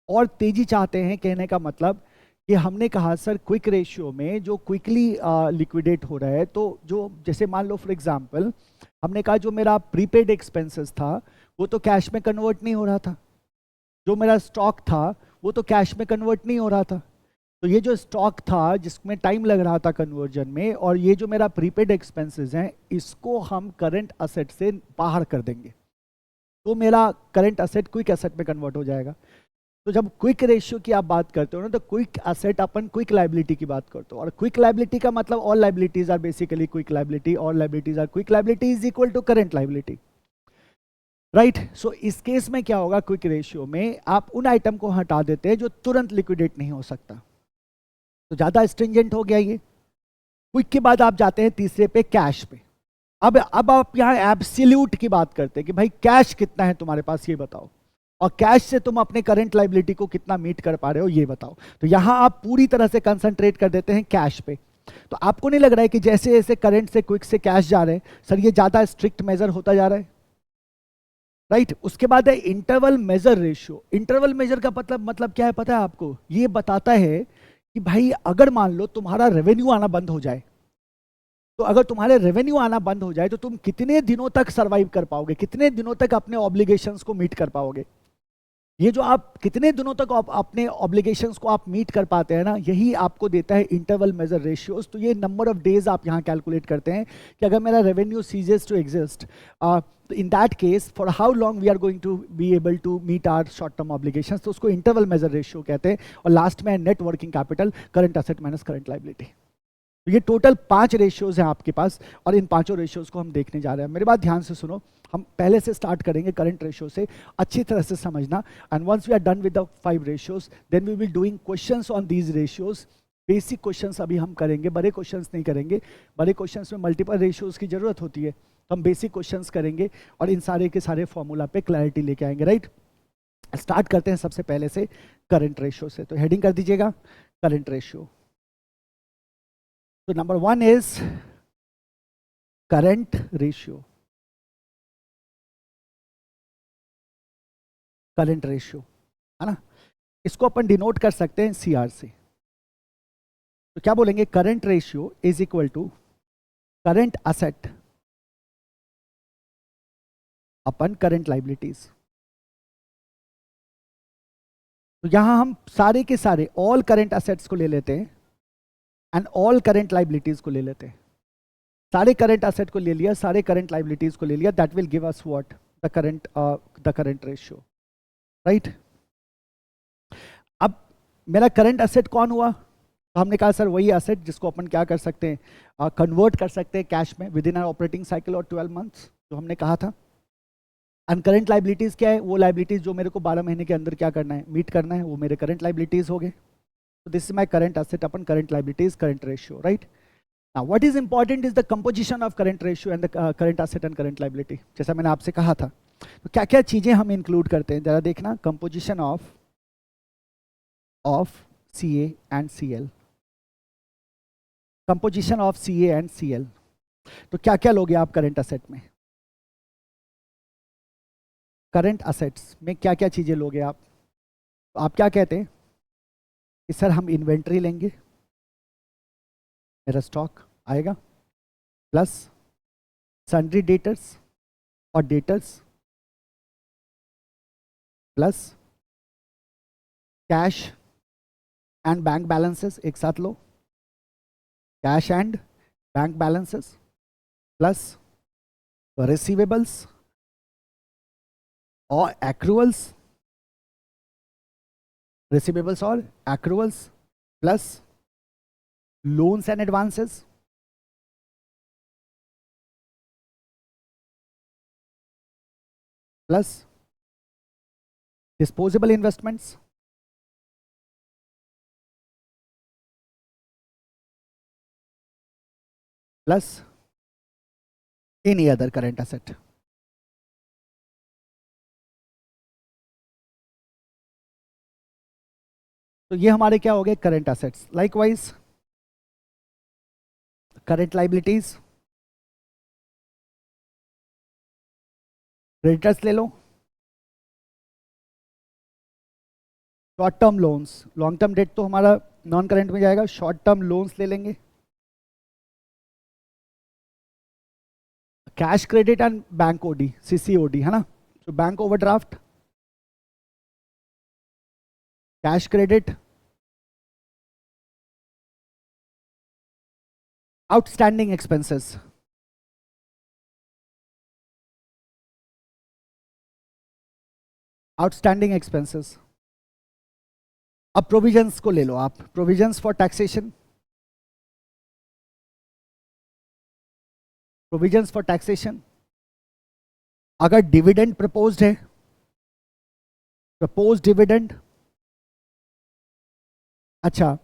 और तेजी चाहते हैं कहने का मतलब कि हमने कहा सर क्विक रेशियो में जो क्विकली लिक्विडेट हो रहा है, तो जो जैसे मान लो फॉर एग्जांपल हमने कहा जो मेरा प्रीपेड एक्सपेंसेस था वो तो कैश में कन्वर्ट नहीं हो रहा था, जो मेरा स्टॉक था वो तो कैश में कन्वर्ट नहीं हो रहा था। तो ये जो स्टॉक था जिसमें टाइम लग रहा था कन्वर्जन में, और ये जो मेरा प्रीपेड एक्सपेंसेस हैं, इसको हम करंट असेट से बाहर कर देंगे, तो मेरा करंट असेट क्विक असेट में कन्वर्ट हो जाएगा। तो जब क्विक रेशियो की आप बात करते हो ना, तो क्विक असेट अपन क्विक लाइबिलिटी की बात करते हो, और क्विक लाइबिलिटी का मतलब all liabilities are basically quick liability, all liabilities are quick liability is equal to current liability, right. So इस केस में क्या होगा, क्विक रेशियो में आप उन आइटम को हटा देते हैं जो तुरंत लिक्विडेट नहीं हो सकता, तो ज्यादा स्ट्रिंजेंट हो गया ये। क्विक के बाद आप जाते हैं तीसरे पे, कैश पे। अब आप यहाँ एब्सोल्यूट की बात करते हैं कि भाई कैश कितना है तुम्हारे पास ये बताओ, और कैश से तुम अपने करंट लाइबिलिटी को कितना मीट कर पा रहे हो ये बताओ। तो यहां आप पूरी तरह से कंसंट्रेट कर देते हैं कैश पे। तो आपको नहीं लग रहा है कि जैसे जैसे करंट से क्विक से कैश जा रहे हैं सर, ये ज्यादा स्ट्रिक्ट मेजर होता जा रहा है, राइट। उसके बाद है interval measure ratio. Interval measure का मतलब क्या है पता है आपको? ये बताता है कि भाई अगर मान लो तुम्हारा रेवेन्यू आना बंद हो जाए, तो अगर तुम्हारे रेवेन्यू आना बंद हो जाए तो तुम कितने दिनों तक सरवाइव कर पाओगे, कितने दिनों तक अपने ऑब्लिगेशंस को मीट कर पाओगे। ये जो आप कितने दिनों तक अपने ऑब्लिगेशंस को आप मीट कर पाते हैं ना, यही आपको देता है इंटरवल मेजर रेशियोज। तो ये नंबर ऑफ डेज आप यहाँ कैलकुलेट करते हैं कि अगर मेरा रेवेन्यू सीजेस टू एग्जिस्ट, तो in that case for how long we are going to be able to meet our short term obligations, तो उसको इंटरवल मेजर रेशियो कहते हैं। और लास्ट में net working capital, current asset minus current liability. तो ये total 5 ratios हैं आपके पास, और इन पांचों रेशियोज को हम देखने जा रहे हैं। मेरी बात ध्यान से सुनो, हम पहले से स्टार्ट करेंगे करंट रेशियो से, अच्छी तरह से समझना। And once we are done with the 5 ratios, then we will doing questions on these ratios. Basic questions अभी हम करेंगे, बड़े क्वेश्चंस नहीं करेंगे। बड़े क्वेश्चंस में मल्टीपल रेशियोज की जरूरत होती है, तो हम बेसिक क्वेश्चंस करेंगे और इन सारे के सारे फॉर्मूला पे क्लैरिटी लेके आएंगे, राइट। स्टार्ट करते हैं सबसे पहले से करंट रेशियो से, तो हेडिंग कर दीजिएगा करंट रेशियो। तो number 1 is current ratio. Current ratio है ना, इसको अपन डिनोट कर सकते हैं सीआर से। तो क्या बोलेंगे, current ratio is equal to current asset upon current liabilities. तो यहां हम सारे के सारे ऑल करंट असेट्स को ले लेते हैं एंड ऑल करंट लाइबिलिटीज को ले लेते हैं। सारे करंट असेट को ले लिया, सारे करंट लाइबिलिटीज को ले लिया, that will give us what, the current ratio, right. अब मेरा करंट असेट कौन हुआ, तो हमने कहा सर वही असेट जिसको अपन क्या कर सकते हैं, कन्वर्ट कर सकते हैं कैश में within our operating cycle और 12 मंथ्स, जो हमने कहा था। एंड करंट लाइबिलिटीज क्या है, वो लाइबिलिटीज जो मेरे को 12 महीने के अंदर क्या करना है, मीट करना है, वो मेरे करंट लाइबिलिटीज हो गए। तो this is my current asset upon current liabilities current ratio, right. Now what is important is the composition of current ratio and the current asset and current liability, जैसा मैंने आपसे कहा था। तो क्या क्या चीजें हम इंक्लूड करते हैं, जरा देखना, composition of CA and CL, composition of CA and CL। तो क्या क्या लोगे आप करंट असेट में, करंट असेट्स में क्या क्या चीजें लोगे आप। तो आप क्या कहते हैं कि सर हम इन्वेंट्री लेंगे, मेरा स्टॉक आएगा, प्लस सन्ड्री डेटर्स और debtors, plus cash and bank balances, एक साथ लो, cash and bank balances, plus receivables और एक्रूअल्स, रिसीवेबल्स और accruals, plus loans and advances, plus disposable investments, plus any other current asset. तो ये हमारे क्या हो गए current assets. Likewise current liabilities, creditors ले लो, short term loans, long term debt तो हमारा नॉन करंट में जाएगा, शॉर्ट टर्म लोन्स ले लेंगे, cash credit and bank OD, CCOD है ना। तो bank overdraft, cash credit, outstanding expenses, outstanding expenses. अब प्रोविजंस को ले लो आप, provisions for taxation, provisions for taxation. अगर डिविडेंड प्रपोज्ड है, प्रपोज डिविडेंड, अच्छा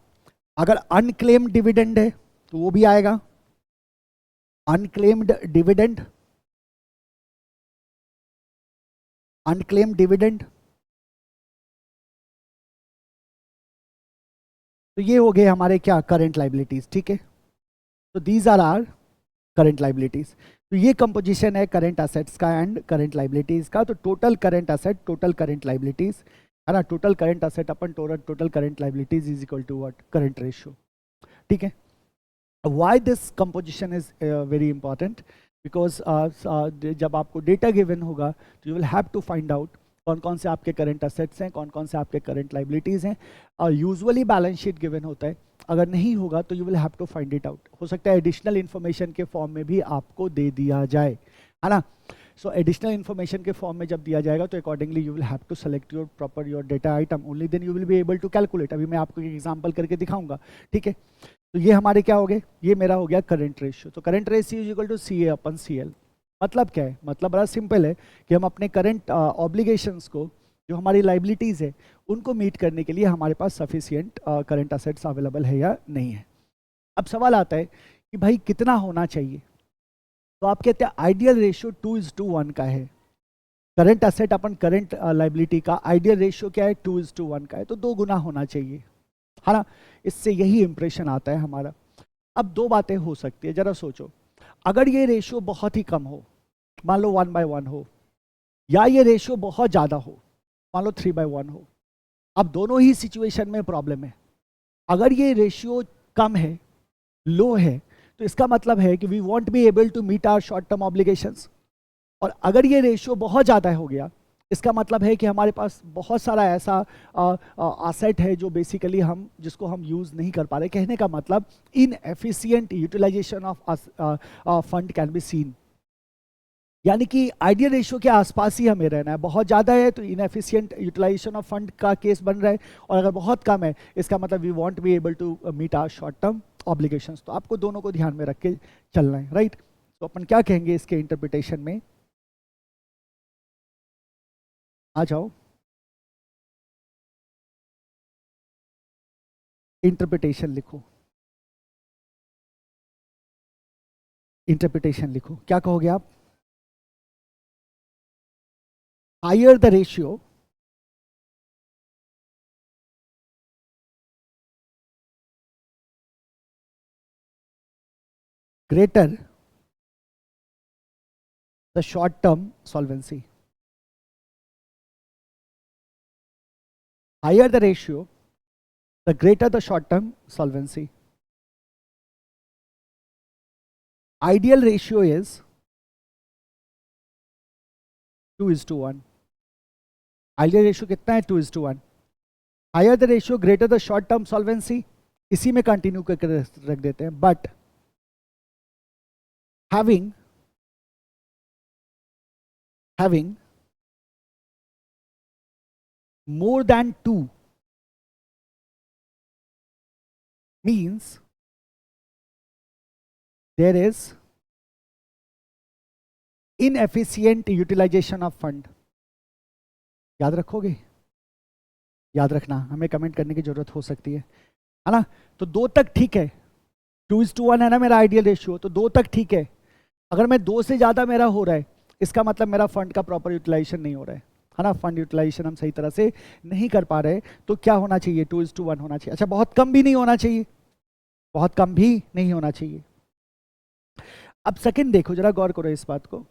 अगर अनक्लेम्ड डिविडेंड है तो वो भी आएगा, अनक्लेम्ड डिविडेंड, अनक्लेम्ड डिविडेंड। तो ये हो गए हमारे क्या करंट लाइबिलिटीज, ठीक है। तो these are are current liabilities. तो ये कंपोजिशन है करंट असेट्स का एंड करंट लाइबिलिटीज का। तो total current asset, total current liabilities है ना, total current asset upon total current liabilities is equal to what, current ratio, ठीक है। Why this composition is very important, because जब आपको data given होगा तो you will have to find out कौन कौन से आपके करंट असेट्स हैं, कौन कौन से आपके करंट लाइबिलिटीज हैं। और यूजुअली बैलेंस शीट गिवन होता है, अगर नहीं होगा तो you will have to find it out. हो सकता है एडिशनल इन्फॉर्मेशन के फॉर्म में भी आपको दे दिया जाए, है ना। सो एडिशनल इन्फॉर्मेशन के फॉर्म में जब दिया जाएगा तो accordingly you will have to select your proper your data item, only then you will be able to calculate. अभी मैं आपको एक एग्जांपल करके दिखाऊंगा, ठीक है। तो ये हमारे क्या हो गए, ये मेरा हो गया करंट रेशियो। तो current ratio is equal to C A upon C L. मतलब क्या है, मतलब बड़ा सिंपल है कि हम अपने करंट ऑब्लिगेशंस को, जो हमारी लाइबिलिटीज़ है, उनको मीट करने के लिए हमारे पास सफिशियंट करंट असेट्स अवेलेबल है या नहीं है। अब सवाल आता है कि भाई कितना होना चाहिए। तो आप कहते हैं आइडियल रेशियो 2:1 का है। Current asset upon current liability का आइडियल रेशियो क्या है, 2:1 का है, तो 2 गुना होना चाहिए, है ना। इससे यही इंप्रेशन आता है हमारा। अब दो बातें हो सकती है, जरा सोचो, अगर ये रेशियो बहुत ही कम हो, मान लो 1/1 हो, या ये रेशियो बहुत ज़्यादा हो, मान लो 3/1 हो। अब दोनों ही सिचुएशन में प्रॉब्लम है। अगर ये रेशियो कम है, लो है, तो इसका मतलब है कि we won't be able to meet our short term obligations. और अगर ये रेशियो बहुत ज़्यादा हो गया, इसका मतलब है कि हमारे पास बहुत सारा ऐसा असेट है जो बेसिकली हम, जिसको हम यूज़ नहीं कर पा रहे। कहने का मतलब inefficient utilization of fund can be seen. यानी कि आइडियल रेशियो के आसपास ही हमें रहना है। बहुत ज़्यादा है तो इनएफिशिएंट यूटिलाइजेशन ऑफ फंड का केस बन रहा है, और अगर बहुत कम है, इसका मतलब we want be able to meet our short term obligations. तो आपको दोनों को ध्यान में रख के चलना है, राइट। तो अपन क्या कहेंगे इसके इंटरप्रिटेशन में, आ जाओ, इंटरप्रिटेशन लिखो, इंटरप्रिटेशन लिखो, क्या कहोगे आप। Higher the ratio, greater the short term solvency. Higher the ratio, the greater the short term solvency. Ideal ratio is 2:1. Ideal ratio कितना है, 2:1. Higher the ratio, greater the short term solvency. इसी में continue करके रख देते हैं, but having more than 2 means there is inefficient utilization of fund. याद रखोगे, याद रखना, हमें कमेंट करने की जरूरत हो सकती है ना। तो 2 तक ठीक है, 2:1 है ना मेरा आइडियल रेशियो, तो 2 तक ठीक है। अगर मैं 2 से ज़्यादा मेरा हो रहा है, इसका मतलब मेरा फंड का प्रॉपर यूटिलाइजेशन नहीं हो रहा है ना। फंड यूटिलाइजेशन हम सही तरह से नहीं कर पा रहे, तो क्या होना चाहिए, 2:1 होना चाहिए। अच्छा, बहुत कम भी नहीं होना चाहिए, बहुत कम भी नहीं होना चाहिए। अब सेकंड देखो, जरा गौर करो इस बात को।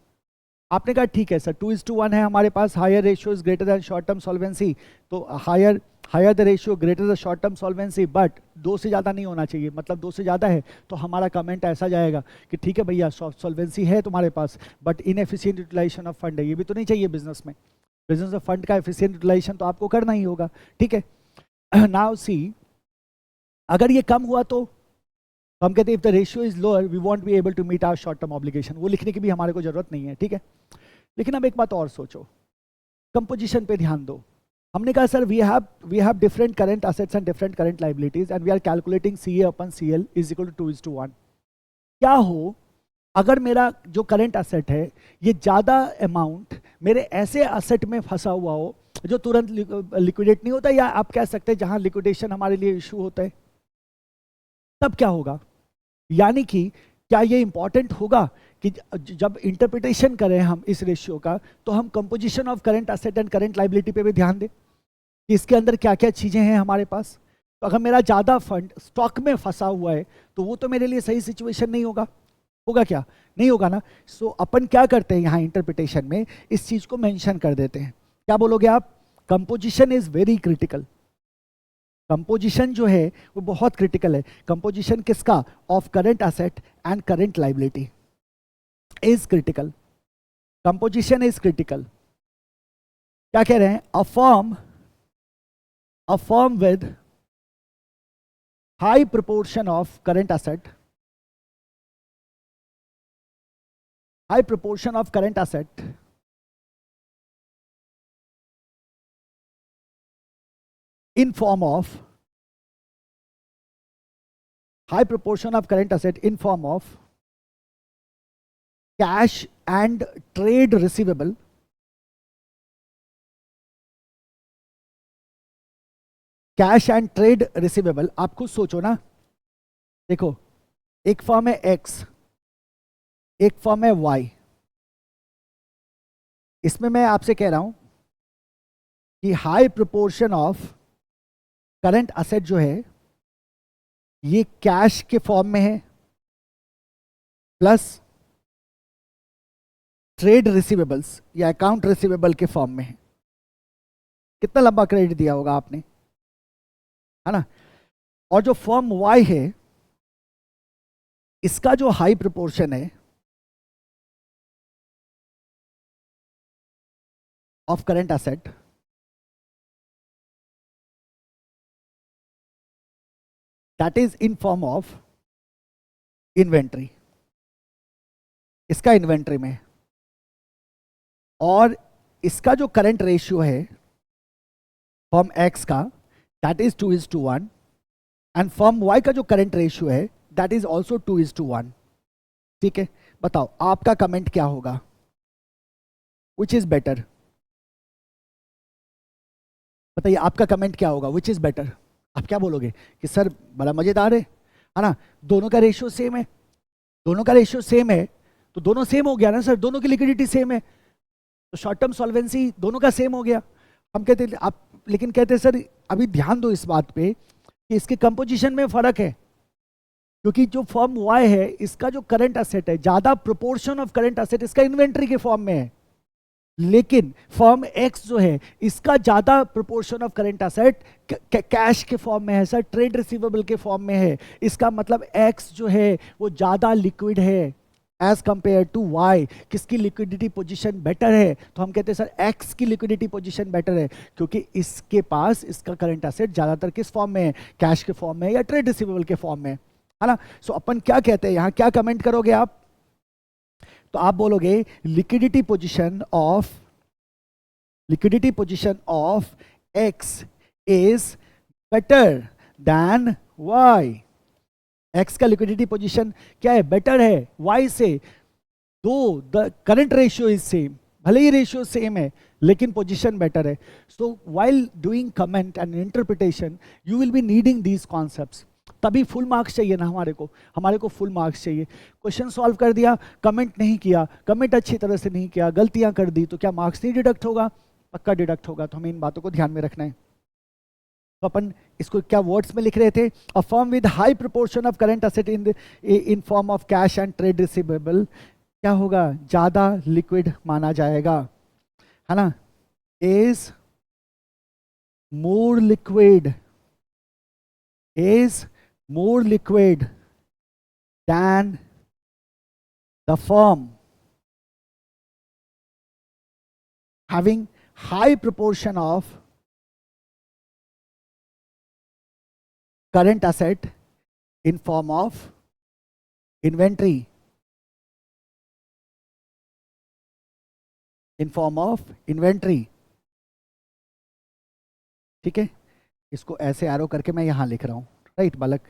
आपने कहा ठीक है सर, 2:1 है हमारे पास, higher ratio is greater than short term solvency, तो higher the ratio greater the short term solvency, but 2 से ज़्यादा नहीं होना चाहिए। मतलब 2 से ज़्यादा है तो हमारा कमेंट ऐसा जाएगा कि ठीक है भैया, सॉल्वेंसी है तुम्हारे पास, but inefficient utilisation of fund है। ये भी तो नहीं चाहिए बिजनेस में। बिजनेस में फंड का एफिशिएंट यूटिलाइजेशन तो आपको करना ही होगा, ठीक है। नाउ सी, अगर ये कम हुआ तो हम कहते हैं if the ratio is lower we won't be able to meet our short term obligation. वो लिखने की भी हमारे को जरूरत नहीं है, ठीक है। लेकिन अब एक बात और सोचो, कंपोजिशन पे ध्यान दो। हमने कहा sir we have different current assets and different current liabilities and we are calculating C A upon C L is equal to 2:1। क्या हो अगर मेरा जो करंट असेट है, ये ज़्यादा अमाउंट मेरे ऐसे असेट में फंसा हुआ हो जो तुरंत लिक्विडेट नहीं होता, या आप कह सकते हैं जहां लिक्विडेशन हमारे लिए इशू होता है, तब क्या होगा। यानी कि क्या ये इंपॉर्टेंट होगा कि जब इंटरप्रिटेशन करें हम इस रेशियो का, तो हम composition of current asset and current liability पे भी ध्यान दें कि इसके अंदर क्या क्या चीज़ें हैं हमारे पास। तो अगर मेरा ज़्यादा फंड स्टॉक में फंसा हुआ है, तो वो तो मेरे लिए सही सिचुएशन नहीं होगा। होगा क्या, नहीं होगा ना। सो अपन क्या करते हैं यहाँ इंटरप्रिटेशन में, इस चीज़ को मेंशन कर देते हैं। क्या बोलोगे आप, composition is very critical. Composition जो है वो बहुत क्रिटिकल है। कंपोजिशन किसका, of current asset and current liability is critical. Composition is critical. क्या कह रहे हैं, a firm with high proportion of current asset, high proportion of current asset in form of high proportion of current asset in form of cash and trade receivable, cash and trade receivable. आप खुद सोचो ना, देखो एक form है x, एक form है Y. इसमें मैं आपसे कह रहा हूं कि high proportion of current asset जो है ये कैश के फॉर्म में है प्लस ट्रेड रिसीवेबल्स या अकाउंट रिसीवेबल के फॉर्म में है। कितना लंबा क्रेडिट दिया होगा आपने, है ना। और जो फॉर्म वाई है इसका जो हाई प्रोपोर्शन है of current asset that is in form of inventory, इसका इन्वेंट्री में। और इसका जो करंट रेशियो है फॉर्म एक्स का that is 2:1 and form Y का जो करंट रेशियो है दैट इज ऑल्सो 2:1। ठीक है, बताओ आपका कमेंट क्या होगा, विच इज बेटर? बताइए आपका कमेंट क्या होगा, विच इज बेटर? आप क्या बोलोगे कि सर बड़ा मजेदार है ना, दोनों का रेशियो सेम है, दोनों का रेशियो सेम है तो दोनों सेम हो गया ना सर, दोनों की लिक्विडिटी सेम है तो शॉर्ट टर्म सॉल्वेंसी दोनों का सेम हो गया। हम कहते आप लेकिन कहते सर अभी ध्यान दो इस बात पे कि इसके कंपोजिशन में फर्क है, क्योंकि जो फॉर्म वाई है इसका जो करंट असेट है ज्यादा प्रोपोर्शन ऑफ करंट असेट इसका इन्वेंट्री के फॉर्म में है, लेकिन फॉर्म एक्स जो है इसका ज्यादा proportion of current asset cash के फॉर्म में है सर, ट्रेड रिसीवेबल के फॉर्म में है। इसका मतलब एक्स जो है वो ज्यादा लिक्विड है एज कंपेयर टू वाई। किसकी लिक्विडिटी पोजीशन बेटर है? तो हम कहते हैं सर एक्स की लिक्विडिटी पोजीशन बेटर है, क्योंकि इसके पास इसका करंट असेट ज्यादातर किस फॉर्म में है, कैश के फॉर्म में या ट्रेड रिसीवेबल के फॉर्म में, है ना। सो अपन क्या कहते हैं, यहां क्या कमेंट करोगे आप? तो आप बोलोगे liquidity position of X is better than Y. X का लिक्विडिटी पोजीशन क्या है, बेटर है वाई से। Though the current ratio is same, भले ही रेशियो सेम है लेकिन पोजीशन बेटर है। So while doing comment and interpretation you will be needing these concepts, तभी फुल मार्क्स चाहिए ना हमारे को फुल मार्क्स चाहिए। क्वेश्चन सॉल्व कर दिया, कमेंट नहीं किया, कमेंट अच्छी तरह से नहीं किया, गलतियां कर दी, तो क्या मार्क्स नहीं डिडक्ट होगा? पक्का डिडक्ट होगा। तो हमें इन बातों को ध्यान में रखना है। तो अपन इसको क्या वर्ड्स में लिख रहे थे, a firm with high proportion of current asset in form of cash and trade receivable क्या होगा, ज्यादा लिक्विड माना जाएगा, है ना। Is more liquid than the firm having high proportion of current asset in form of inventory, ठीक है। इसको ऐसे एरो करके मैं यहां लिख रहा हूं, राइट बालक,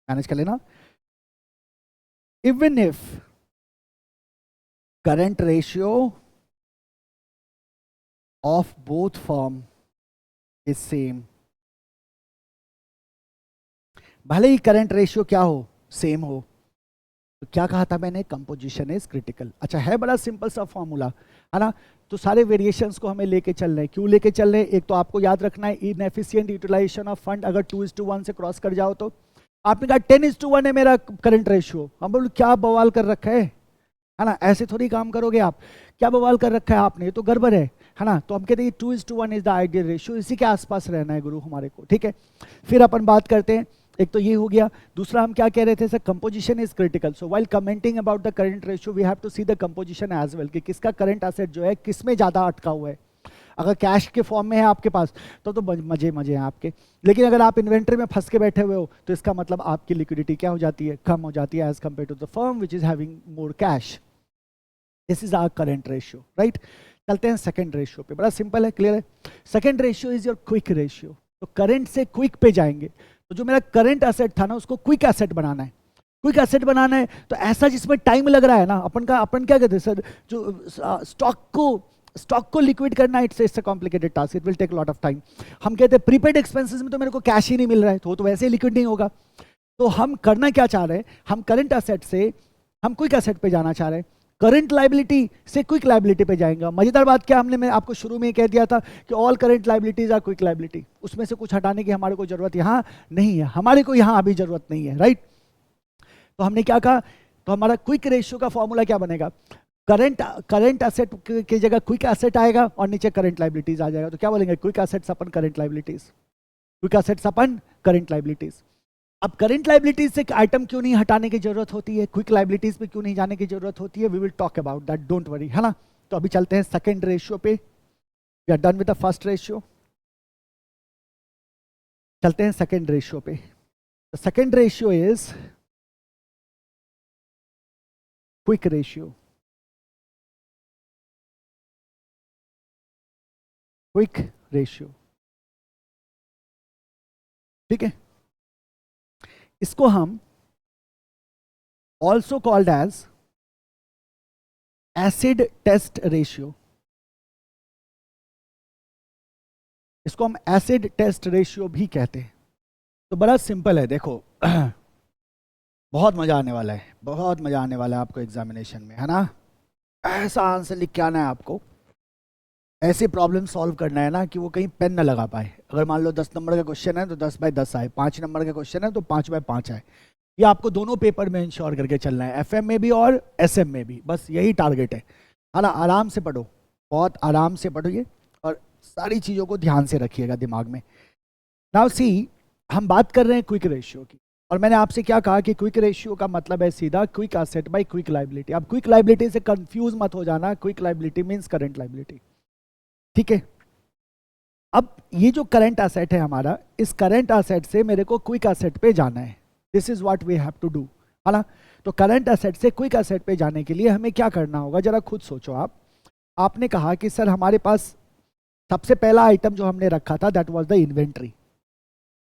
मैनेज कर लेना। Even if current ratio of both firm is same, भले ही करंट रेशियो क्या हो, सेम हो, तो क्या कहा था मैंने, कंपोजिशन इज क्रिटिकल। अच्छा है बड़ा सिंपल सा फॉर्मूला, है ना। तो सारे वेरिएशंस को हमें लेके चल रहे हैं। क्यों लेके चल रहे हैं? एक तो आपको याद रखना है इनएफिशिएंट यूटिलाइजेशन ऑफ फंड, अगर 2:1 से क्रॉस कर जाओ तो आपने कहा 10:1 है मेरा करंट रेशियो, हम बोलो क्या बवाल कर रखा है ना। ऐसे थोड़ी काम करोगे आप, क्या बवाल कर रखा है आपने, ये तो गड़बड़ है ना। तो हम कहते हैं 2:1 इज द आइडियल रेशियो, इसी के आसपास रहना है गुरु हमारे को, ठीक है। फिर अपन बात करते हैं, एक तो ये हो गया, दूसरा हम क्या कह रहे थे sir, composition is critical. So while commenting about the current ratio we have to see the composition as well, कि किसका करंट एसेट जो है किस में ज्यादा अटका हुआ है। अगर कैश के फॉर्म में है आपके पास तो मजे हैं आपके, लेकिन अगर आप इन्वेंट्री में फंस के बैठे हुए हो तो इसका मतलब आपकी लिक्विडिटी क्या हो जाती है, कम हो जाती है as compare to the firm which is having more cash. This is our current ratio, right. चलते हैं सेकंड रेशियो पे, बड़ा सिंपल है, क्लियर है। Second ratio is your quick ratio. तो करंट से क्विक पे जाएंगे तो जो मेरा करंट एसेट था ना उसको क्विक एसेट बनाना है। क्विक एसेट बनाना है तो ऐसा जिसमें टाइम लग रहा है ना, अपन क्या कहते हैं सर, जो स्टॉक को लिक्विड करना, it's a complicated task, it will take lot of time. हम कहते हैं प्रीपेड एक्सपेंसेस में तो मेरे को कैश ही नहीं मिल रहा है, तो वैसे ही लिक्विड नहीं होगा। तो हम करना क्या चाह रहे हैं, हम करंट एसेट से हम क्विक एसेट पे जाना चाह रहे हैं, करंट लाइबिलिटी से क्विक लाइबिलिटी पे जाएंगे। मजेदार बात क्या, मैं आपको शुरू में ही कह दिया था कि all current liabilities are quick liability, उसमें से कुछ हटाने की हमारे को जरूरत यहाँ नहीं है, हमारे को यहाँ अभी जरूरत नहीं है, राइट। तो हमने क्या कहा, तो हमारा क्विक रेशियो का फॉर्मूला क्या बनेगा, करंट एसेट की जगह क्विक एसेट आएगा और नीचे करंट लाइबिलिटीज आ जाएगा। तो क्या बोलेंगे, quick assets upon current liabilities, quick assets upon current liabilities. अब करंट लाइबिलिटीज से आइटम क्यों नहीं हटाने की जरूरत होती है, क्विक लाइबिलिटीज पे क्यों नहीं जाने की जरूरत होती है, we will talk about that, don't worry, है ना। तो अभी चलते हैं सेकंड रेशियो पे, we are done with the first ratio, चलते हैं सेकंड रेशियो पे। Second ratio is quick ratio, quick ratio, ठीक है। इसको हम also called as acid test ratio, इसको हम एसिड टेस्ट रेशियो भी कहते हैं। तो बड़ा सिंपल है, देखो बहुत मजा आने वाला है, बहुत मजा आने वाला है आपको एग्जामिनेशन में, है ना। ऐसा आंसर लिख के आना है आपको, ऐसे प्रॉब्लम सॉल्व करना है ना कि वो कहीं पेन ना लगा पाए। अगर मान लो 10 नंबर का क्वेश्चन है तो 10 बाय 10 आए, 5 नंबर का क्वेश्चन है तो 5 बाय 5 आए। ये आपको दोनों पेपर में इंश्योर करके चलना है, एफएम में भी और एसएम में भी, बस यही टारगेट है ना। आराम से पढ़ो, बहुत आराम से पढ़िए और सारी चीज़ों को ध्यान से रखिएगा दिमाग में। नाउ सी, हम बात कर रहे हैं क्विक रेशियो की, और मैंने आपसे क्या कहा कि क्विक रेशियो का मतलब है सीधा quick asset by quick liability. अब क्विक लाइबिलिटी से कंफ्यूज मत हो जाना, quick liability means current liability, ठीक है। अब ये जो करंट एसेट है हमारा, इस करंट एसेट से मेरे को क्विक एसेट पे जाना है, this is what we have to do, है ना। तो करंट एसेट से क्विक एसेट पे जाने के लिए हमें क्या करना होगा, जरा खुद सोचो आप। आपने कहा कि सर हमारे पास सबसे पहला आइटम जो हमने रखा था दैट वाज द इन्वेंट्री।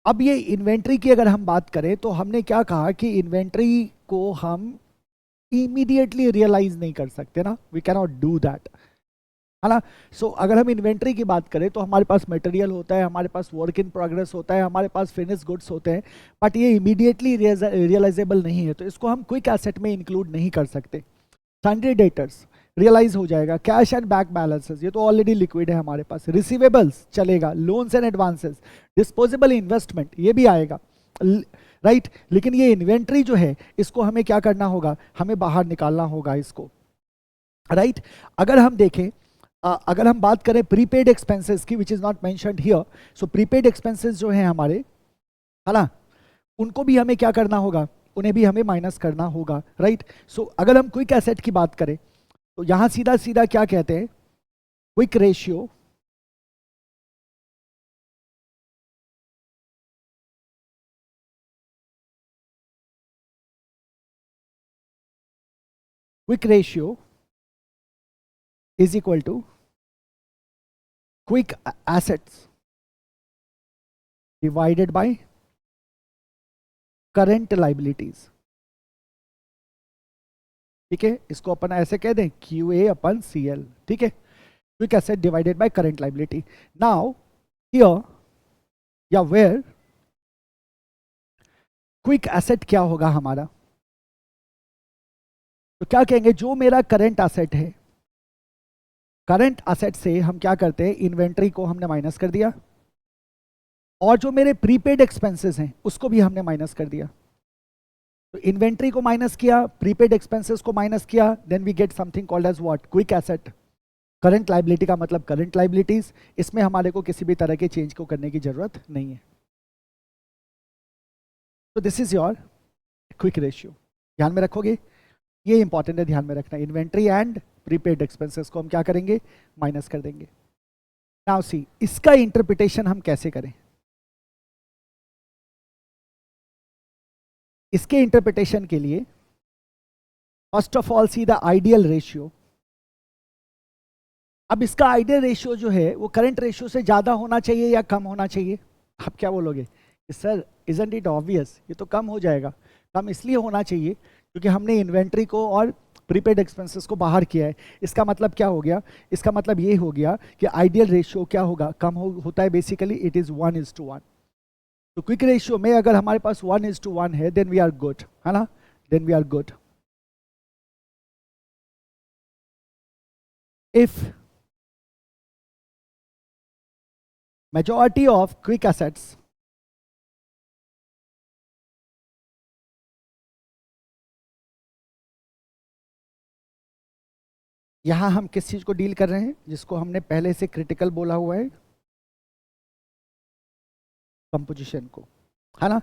अब ये इन्वेंट्री की अगर हम बात करें तो हमने क्या कहा कि इन्वेंट्री को हम इमीडिएटली रियलाइज नहीं कर सकते ना, we can not do that, है ना। सो अगर हम इन्वेंट्री की बात करें तो हमारे पास मटेरियल होता है, हमारे पास वर्क इन प्रोग्रेस होता है, हमारे पास फिनिश गुड्स होते हैं, बट ये इमीडिएटली रियलाइजेबल नहीं है, तो इसको हम क्विक एसेट में इंक्लूड नहीं कर सकते। सन्ड्री डेटर्स रियलाइज हो जाएगा, कैश एंड बैंक बैलेंसेस ये तो ऑलरेडी लिक्विड है हमारे पास, रिसीवेबल्स चलेगा, loans and advances, disposable investment ये भी आएगा, राइट। लेकिन ये इन्वेंट्री जो है इसको हमें क्या करना होगा, हमें बाहर निकालना होगा इसको, राइट। अगर हम देखें, अगर हम बात करें प्रीपेड एक्सपेंसेस की, which is not mentioned here, so prepaid expenses जो हैं हमारे, है ना, उनको भी हमें क्या करना होगा, उन्हें भी हमें माइनस करना होगा, राइट। सो अगर हम क्विक एसेट की बात करें तो यहां सीधा सीधा क्या कहते हैं, quick ratio is equal to quick assets divided by current liabilities, ठीक है। इसको अपन ऐसे कह दें QA अपन CL, ठीक है, quick asset divided by current liability. Now here या वेयर क्विक एसेट क्या होगा हमारा, तो क्या कहेंगे, जो मेरा करंट एसेट है, करंट एसेट से हम क्या करते हैं, इन्वेंट्री को हमने माइनस कर दिया, और जो मेरे प्रीपेड एक्सपेंसेस हैं उसको भी हमने माइनस कर दिया। तो इन्वेंट्री को माइनस किया, प्रीपेड एक्सपेंसेस को माइनस किया, then we get something called as what, quick asset. Current liability का मतलब करंट लाइबिलिटीज, इसमें हमारे को किसी भी तरह के चेंज को करने की जरूरत नहीं है। तो this is your quick ratio, ध्यान में रखोगे, ये इंपॉर्टेंट है ध्यान में रखना। इन्वेंट्री एंड प्रीपेड एक्सपेंसेस को हम क्या करेंगे, माइनस कर देंगे। नाउ सी, इसका इंटरप्रिटेशन हम कैसे करें, इसके इंटरप्रिटेशन के लिए first of all see the ideal ratio. अब इसका आइडियल रेशियो जो है वो करंट रेशियो से ज्यादा होना चाहिए या कम होना चाहिए, आप क्या बोलोगे, सर इजंट इट ऑब्वियस, ये तो कम हो जाएगा। कम इसलिए होना चाहिए क्योंकि हमने इन्वेंट्री को और प्रीपेड एक्सपेंसेस को बाहर किया है। इसका मतलब क्या हो गया, इसका मतलब ये हो गया कि आइडियल रेशियो क्या होगा, कम होता है बेसिकली, इट इज़ 1:1। तो क्विक रेशियो में अगर हमारे पास 1:1 है देन वी आर गुड, है ना, then we are good. If majority of quick assets यहां हम किस चीज को डील कर रहे हैं, जिसको हमने पहले से क्रिटिकल बोला हुआ है, कंपोजिशन को, है ना।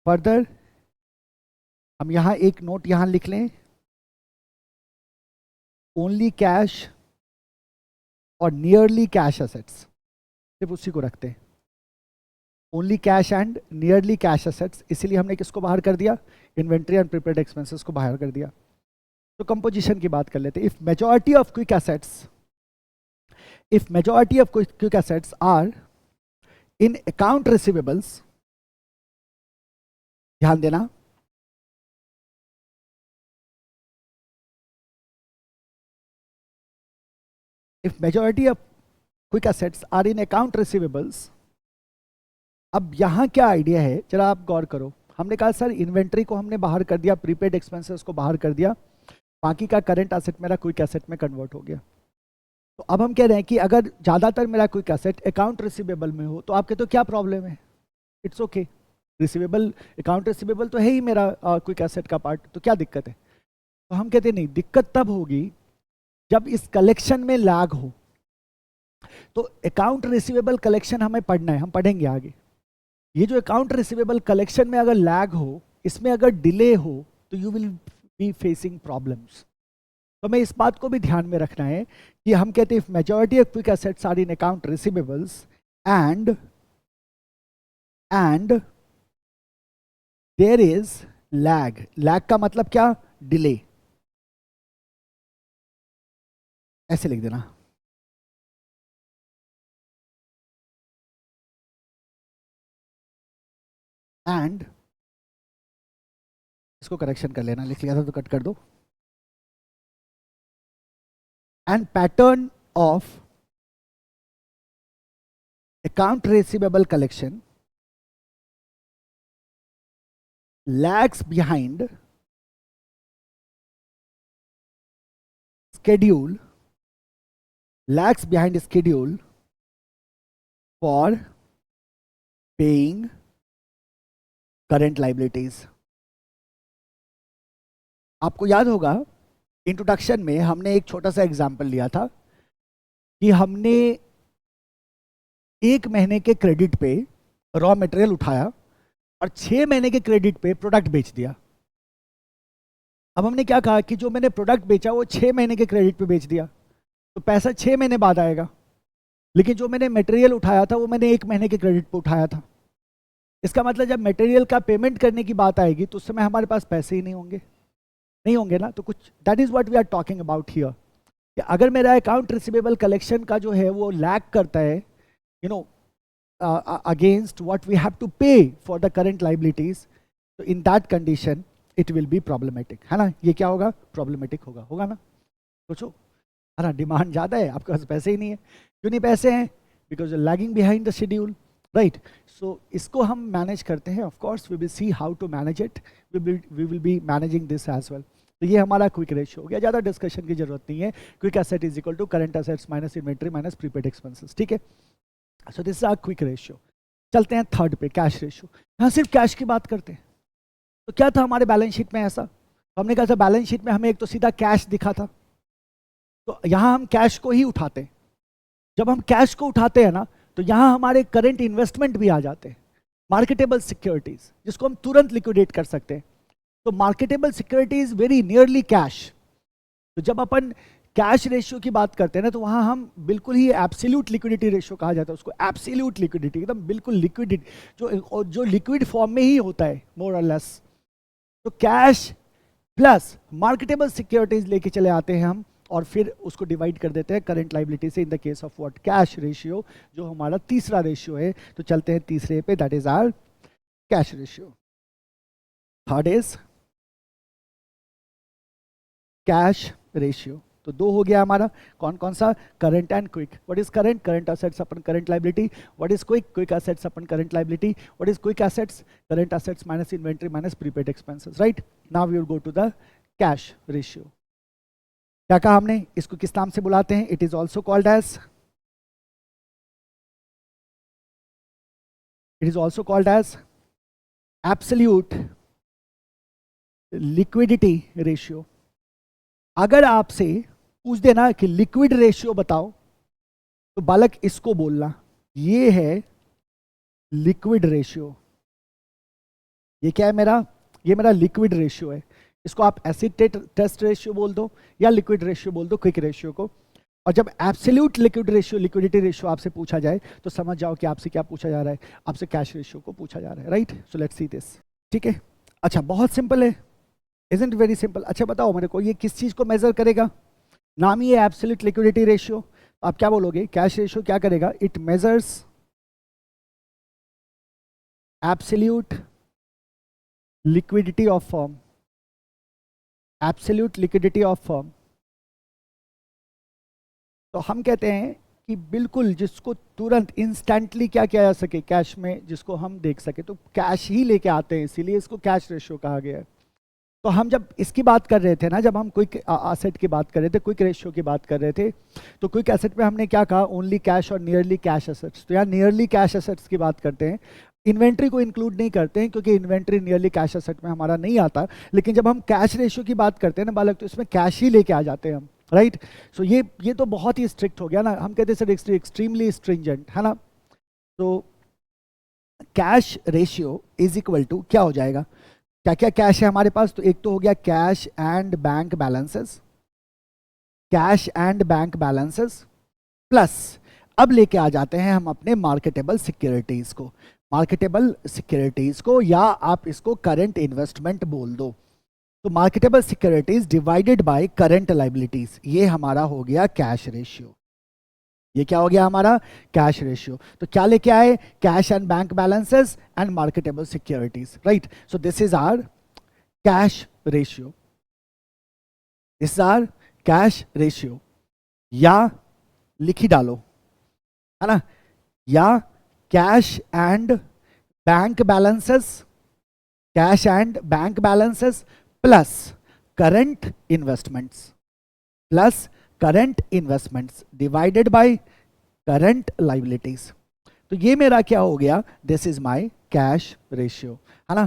फर्दर हम यहां एक नोट यहां लिख लें, ओनली कैश और नियरली कैश एसेट्स, सिर्फ उसी को रखते हैं, only cash and nearly cash assets. इसीलिए हमने किसको बाहर कर दिया, इन्वेंट्री एंड प्रीपेड एक्सपेंसेस को बाहर कर दिया। तो कंपोजिशन की बात कर लेते हैं। If majority of quick assets are in account receivables, ध्यान देना, if majority of quick assets are in account receivables. अब यहां क्या आइडिया है, जरा आप गौर करो। हमने कहा सर इन्वेंट्री को हमने बाहर कर दिया, प्रीपेड एक्सपेंसेस को बाहर कर दिया, बाकी का करंट एसेट मेरा क्विक एसेट में कन्वर्ट हो गया। तो अब हम कह रहे हैं कि अगर ज़्यादातर मेरा क्विक एसेट अकाउंट रिसीवेबल में हो तो आपके तो क्या प्रॉब्लम है, it's okay, receivable, account receivable तो है ही मेरा क्विक एसेट का पार्ट, तो क्या दिक्कत है। तो हम कहते नहीं, दिक्कत तब होगी जब इस कलेक्शन में लैग हो। तो अकाउंट रिसीवेबल कलेक्शन हमें पढ़ना है, हम पढ़ेंगे आगे। ये जो अकाउंट रिसीवेबल कलेक्शन में अगर लैग हो, इसमें अगर डिले हो, तो you will be facing problems. तो हमें इस बात को भी ध्यान में रखना है कि हम कहते हैं majority of quick assets are in account receivables and there is lag. Lag का मतलब क्या, डिले, ऐसे लिख देना। एंड इसको करेक्शन कर लेना, लिख लिया था तो कट कर दो। And pattern of account receivable collection lags behind schedule for paying current liabilities। आपको याद होगा इंट्रोडक्शन में हमने एक छोटा सा एग्जांपल लिया था कि हमने 1 महीने के क्रेडिट पे रॉ मटेरियल उठाया और 6 महीने के क्रेडिट पे प्रोडक्ट बेच दिया। अब हमने क्या कहा कि जो मैंने प्रोडक्ट बेचा वो 6 महीने के क्रेडिट पे बेच दिया, तो पैसा 6 महीने बाद आएगा, लेकिन जो मैंने मटेरियल उठाया था वो मैंने 1 महीने के क्रेडिट पे उठाया था। इसका मतलब जब मटेरियल का पेमेंट करने की बात आएगी तो उस समय हमारे पास पैसे ही नहीं होंगे ना। तो कुछ that is what we are talking about here, कि अगर मेरा अकाउंट रिसीवेबल कलेक्शन का जो है वो लैग करता है, you know, against what we have to pay for the current liabilities, so in that condition it will be problematic, है ना। ये क्या होगा, problematic होगा ना। सोचो, अरे डिमांड ज़्यादा है, आपके पास पैसे ही नहीं है। क्यों नहीं पैसे हैं, because lagging behind the schedule, right. So इसको हम मैनेज करते हैं, of course we will see how to manage it, we will be managing this as well. तो ये हमारा क्विक रेशियो हो गया, ज़्यादा डिस्कशन की जरूरत नहीं है। Quick asset is equal to current assets minus inventory minus prepaid expenses, ठीक है। So this is our quick ratio. चलते हैं थर्ड पे, कैश रेशियो। यहाँ सिर्फ कैश की बात करते हैं। तो क्या था हमारे बैलेंस शीट में ऐसा, तो हमने कहा था बैलेंस शीट में हमें एक तो सीधा कैश दिखा था, तो यहाँ हम कैश को ही उठाते हैं। जब हम कैश को उठाते हैं ना, तो यहाँ हमारे करंट इन्वेस्टमेंट भी आ जाते हैं, मार्केटेबल सिक्योरिटीज, जिसको हम तुरंत लिक्विडेट कर सकते हैं। तो marketable securities very nearly cash. तो जब अपन कैश रेशियो की बात करते हैं ना, तो वहाँ हम बिल्कुल ही एब्सोल्यूट लिक्विडिटी रेशियो कहा जाता है उसको, एब्सोल्यूट लिक्विडिटी, एकदम बिल्कुल लिक्विडिटी, जो लिक्विड फॉर्म में ही होता है मोर और लेस। तो कैश प्लस मार्केटेबल सिक्योरिटीज लेके चले आते हैं हम, और फिर उसको डिवाइड कर देते हैं करंट लाइबिलिटी से, in the case of what, cash ratio, जो हमारा तीसरा रेशियो है। तो चलते हैं तीसरे पे, that is our cash ratio, third is cash ratio. तो दो हो गया हमारा, कौन कौन सा, current and quick. What is current, current assets upon current liability. What is quick, quick assets upon current liability. What is quick assets, current assets minus inventory minus prepaid expenses, right. Now we will go to the cash ratio. क्या कहा हमने, इसको किस नाम से बुलाते हैं, it is also called as, it is also called as absolute liquidity ratio. अगर आपसे पूछ देना कि लिक्विड रेशियो बताओ, तो बालक इसको बोलना, ये है लिक्विड रेशियो। ये क्या है मेरा, ये मेरा लिक्विड रेशियो है। इसको आप एसिड टेस्ट रेशियो बोल दो या लिक्विड रेशियो बोल दो, क्विक रेशियो को। और जब absolute liquid ratio, liquidity ratio आपसे पूछा जाए, तो समझ जाओ कि आपसे क्या पूछा जा रहा है, आपसे कैश रेशियो को पूछा जा रहा है, right. So let's see this, ठीक है। अच्छा, बहुत सिंपल है, इजंट वेरी सिंपल। अच्छा बताओ मेरे को, ये किस चीज को मेजर करेगा, नाम ही है एब्सोल्यूट लिक्विडिटी रेशियो। आप क्या बोलोगे, कैश रेशियो क्या करेगा, it measures absolute liquidity of firm, absolute liquidity of firm. तो हम कहते हैं कि बिल्कुल जिसको तुरंत इंस्टेंटली क्या किया जा सके कैश में, जिसको हम देख सके, तो कैश ही लेके आते हैं, इसीलिए इसको कैश रेशियो कहा गया है। तो हम जब इसकी बात कर रहे थे ना, जब हम क्विक एसेट की बात कर रहे थे, क्विक रेशियो की बात कर रहे थे, तो क्विक एसेट में हमने क्या कहा, ओनली कैश और नियरली कैश एसेट्स। तो यहाँ नियरली कैश एसेट्स की बात करते हैं, इन्वेंट्री को इंक्लूड नहीं करते हैं, क्योंकि इन्वेंट्री नियरली कैश एसेट में हमारा नहीं आता। लेकिन जब हम कैश रेशियो की बात करते हैं ना बालक, तो इसमें कैश ही लेके आ जाते हैं हम, राइट। सो ये तो बहुत ही स्ट्रिक्ट हो गया ना, हम कहते हैं सर एक्सट्रीमली स्ट्रिंजेंट, है ना। तो cash ratio is equal to क्या हो जाएगा, क्या क्या कैश है हमारे पास, तो एक तो हो गया cash and bank balances, cash and bank balances plus, अब लेके आ जाते हैं हम अपने मार्केटेबल सिक्योरिटीज को, मार्केटेबल सिक्योरिटीज को, या आप इसको करंट इन्वेस्टमेंट बोल दो। तो marketable securities divided by current liabilities, ये हमारा हो गया कैश रेशियो। ये क्या हो गया हमारा, कैश रेशियो। तो क्या लेके आए, cash and bank balances and marketable securities, right. So this is our cash ratio, this is our cash ratio. या लिख ही डालो, है ना, या cash and bank balances, cash and bank balances plus current investments, plus current investments divided by current liabilities. तो ये मेरा क्या हो गया, this is my cash ratio, है ना।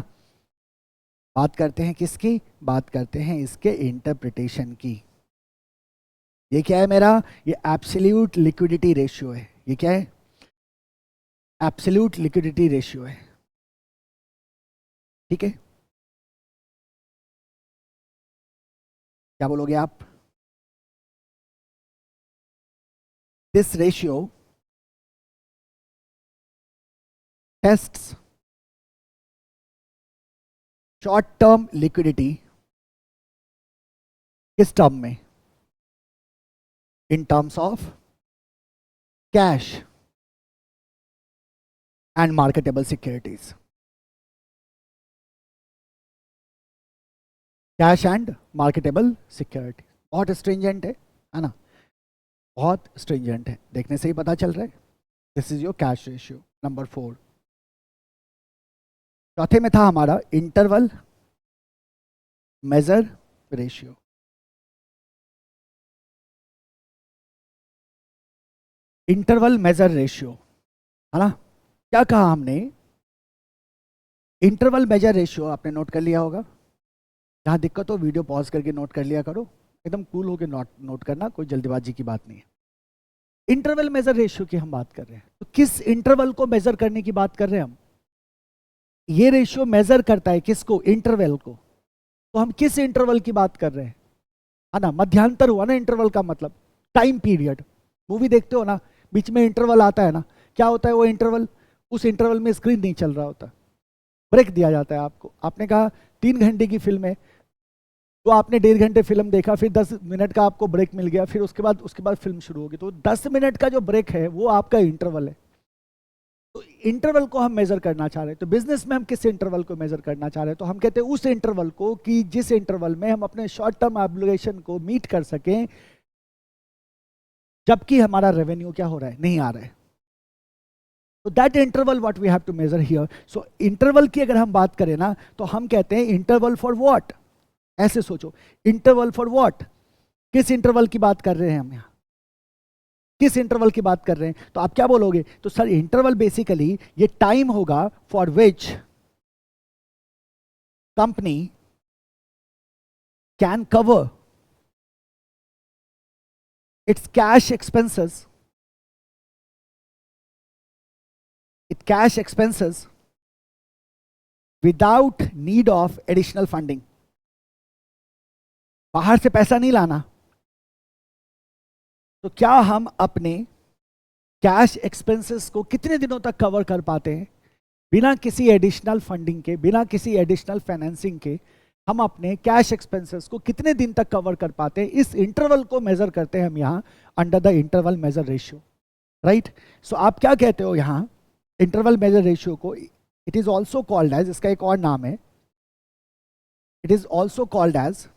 बात करते हैं किसकी, बात करते हैं इसके इंटरप्रिटेशन की। ये क्या है मेरा, ये एब्सोल्यूट लिक्विडिटी रेशियो है। ये क्या है, एब्सोल्यूट लिक्विडिटी रेशियो है, ठीक है। क्या बोलोगे आप, this ratio tests short term liquidity किस टर्म में, in terms of cash and marketable securities, cash and marketable security. बहुत स्ट्रिंजेंट है ना, बहुत स्ट्रिंजेंट है, देखने से ही पता चल रहा है। This is your cash ratio number 4। चौथे में था हमारा interval measure ratio. Interval measure ratio, है ना। क्या कहा हमने, इंटरवल मेजर रेशियो आपने नोट कर लिया होगा। जहां दिक्कत हो वीडियो पॉज करके नोट कर लिया करो, एकदम कूल होकर नोट करना, कोई जल्दबाजी की बात नहीं है। इंटरवल मेजर रेशियो की हम बात कर रहे हैं, तो किस इंटरवल को मेजर करने की बात कर रहे हैं हम, ये रेशियो मेजर करता है किसको, इंटरवल को। तो हम किस इंटरवल की बात कर रहे हैं, है ना। मध्यांतर हुआ ना इंटरवल का मतलब, टाइम पीरियड। मूवी देखते हो ना, बीच में इंटरवल आता है ना, क्या होता है वो इंटरवल, उस इंटरवल में स्क्रीन नहीं चल रहा होता, ब्रेक दिया जाता है आपको। आपने कहा 3 घंटे की फिल्म है, तो आपने 1.5 घंटे फिल्म देखा, फिर 10 मिनट का आपको ब्रेक मिल गया, फिर उसके बाद फिल्म शुरू होगी। तो 10 मिनट का जो ब्रेक है वो आपका इंटरवल है। तो इंटरवल को हम मेजर करना चाह रहे हैं, तो बिजनेस में हम किस इंटरवल को मेजर करना चाह रहे हैं, तो हम कहते हैं उस इंटरवल को कि जिस इंटरवल में हम अपने शॉर्ट टर्म ऑब्लिगेशन को मीट कर सकें, जबकि हमारा रेवेन्यू क्या हो रहा है, नहीं आ रहा है। तो that interval what we have to measure here. So interval की अगर हम बात करें ना, तो हम कहते हैं इंटरवल फॉर व्हाट। ऐसे सोचो, इंटरवल फॉर व्हाट, किस इंटरवल की बात कर रहे हैं हम यहाँ, किस इंटरवल की बात कर रहे हैं। तो आप क्या बोलोगे, तो सर इंटरवल बेसिकली ये टाइम होगा for which company can cover it's cash expenses, it cash expenses without need of additional funding। बाहर से पैसा नहीं लाना, तो क्या हम अपने कैश एक्सपेंसेस को कितने दिनों तक कवर कर पाते हैं बिना किसी एडिशनल फंडिंग के, बिना किसी एडिशनल फाइनेंसिंग के। हम अपने कैश एक्सपेंसेस को कितने दिन तक कवर कर पाते हैं, इस इंटरवल को मेजर करते हैं हम यहां under the interval measure ratio, right. So आप क्या कहते हो यहां इंटरवल मेजर रेशियो को, it is also called as, इसका एक और नाम है, it is also called as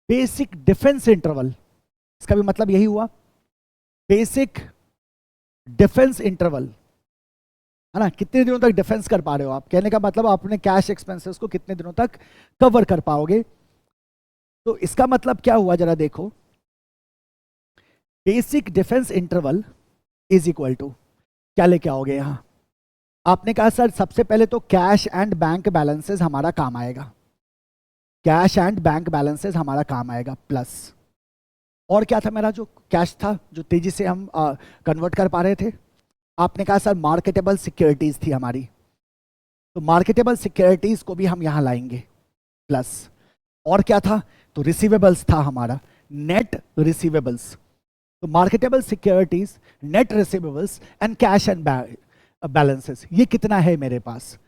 basic defence interval. इसका भी मतलब यही हुआ, बेसिक डिफेंस इंटरवल, है ना। कितने दिनों तक डिफेंस कर पा रहे हो आप, कहने का मतलब आप अपने कैश एक्सपेंसेस को कितने दिनों तक कवर कर पाओगे। तो इसका मतलब क्या हुआ जरा देखो, basic defence interval is equal to, क्या लेके आओगे यहां, आपने कहा सर सबसे पहले तो कैश एंड बैंक बैलेंसेस हमारा काम आएगा, कैश एंड बैंक बैलेंसेस हमारा काम आएगा, प्लस और क्या था मेरा जो कैश था जो तेजी से हम कन्वर्ट कर पा रहे थे, आपने कहा सर मार्केटेबल सिक्योरिटीज थी हमारी, तो मार्केटेबल सिक्योरिटीज को भी हम यहां लाएंगे, प्लस और क्या था, तो रिसीवेबल्स था हमारा, नेट रिसीवेबल्स। तो marketable securities, net receivables and cash and balances, ये कितना है मेरे पास,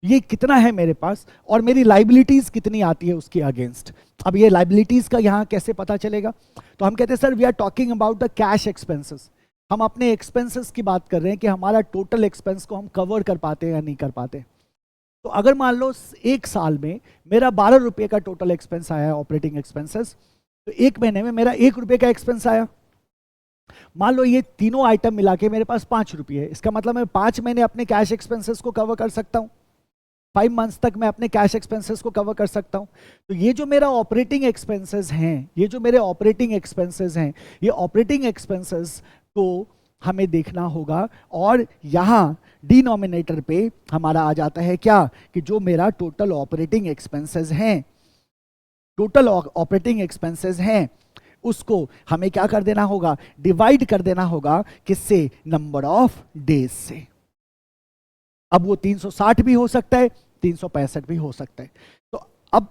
ये कितना है मेरे पास, और मेरी लाइबिलिटीज कितनी आती है उसके अगेंस्ट। अब ये लाइबिलिटीज का यहाँ कैसे पता चलेगा, तो हम कहते हैं sir we are talking about the cash expenses, हम अपने एक्सपेंसेस की बात कर रहे हैं कि हमारा टोटल एक्सपेंस को हम कवर कर पाते हैं या नहीं कर पाते। तो अगर मान लो एक साल में मेरा 12 रुपये का टोटल एक्सपेंस आया है ऑपरेटिंग एक्सपेंसेस, तो एक महीने में मेरा 1 रुपये का एक्सपेंस आया। मान लो ये तीनों आइटम मिला के मेरे पास 5 रुपये है, इसका मतलब मैं 5 महीने अपने कैश एक्सपेंसेस को कवर कर सकता हूँ, 5 मंथ्स तक मैं अपने कैश एक्सपेंसेस को कवर कर सकता हूँ। तो ये जो मेरा ऑपरेटिंग एक्सपेंसेस हैं, ये जो मेरे ऑपरेटिंग एक्सपेंसेस हैं, ये ऑपरेटिंग एक्सपेंसेस को हमें देखना होगा, और यहाँ डिनोमिनेटर पे हमारा आ जाता है क्या, कि जो मेरा टोटल ऑपरेटिंग एक्सपेंसेस हैं, टोटल ऑपरेटिंग एक्सपेंसेस हैं, उसको हमें क्या कर देना होगा, डिवाइड कर देना होगा, किससे, नंबर ऑफ डेज से। अब वो 360 भी हो सकता है, 365 भी हो सकता है। तो अब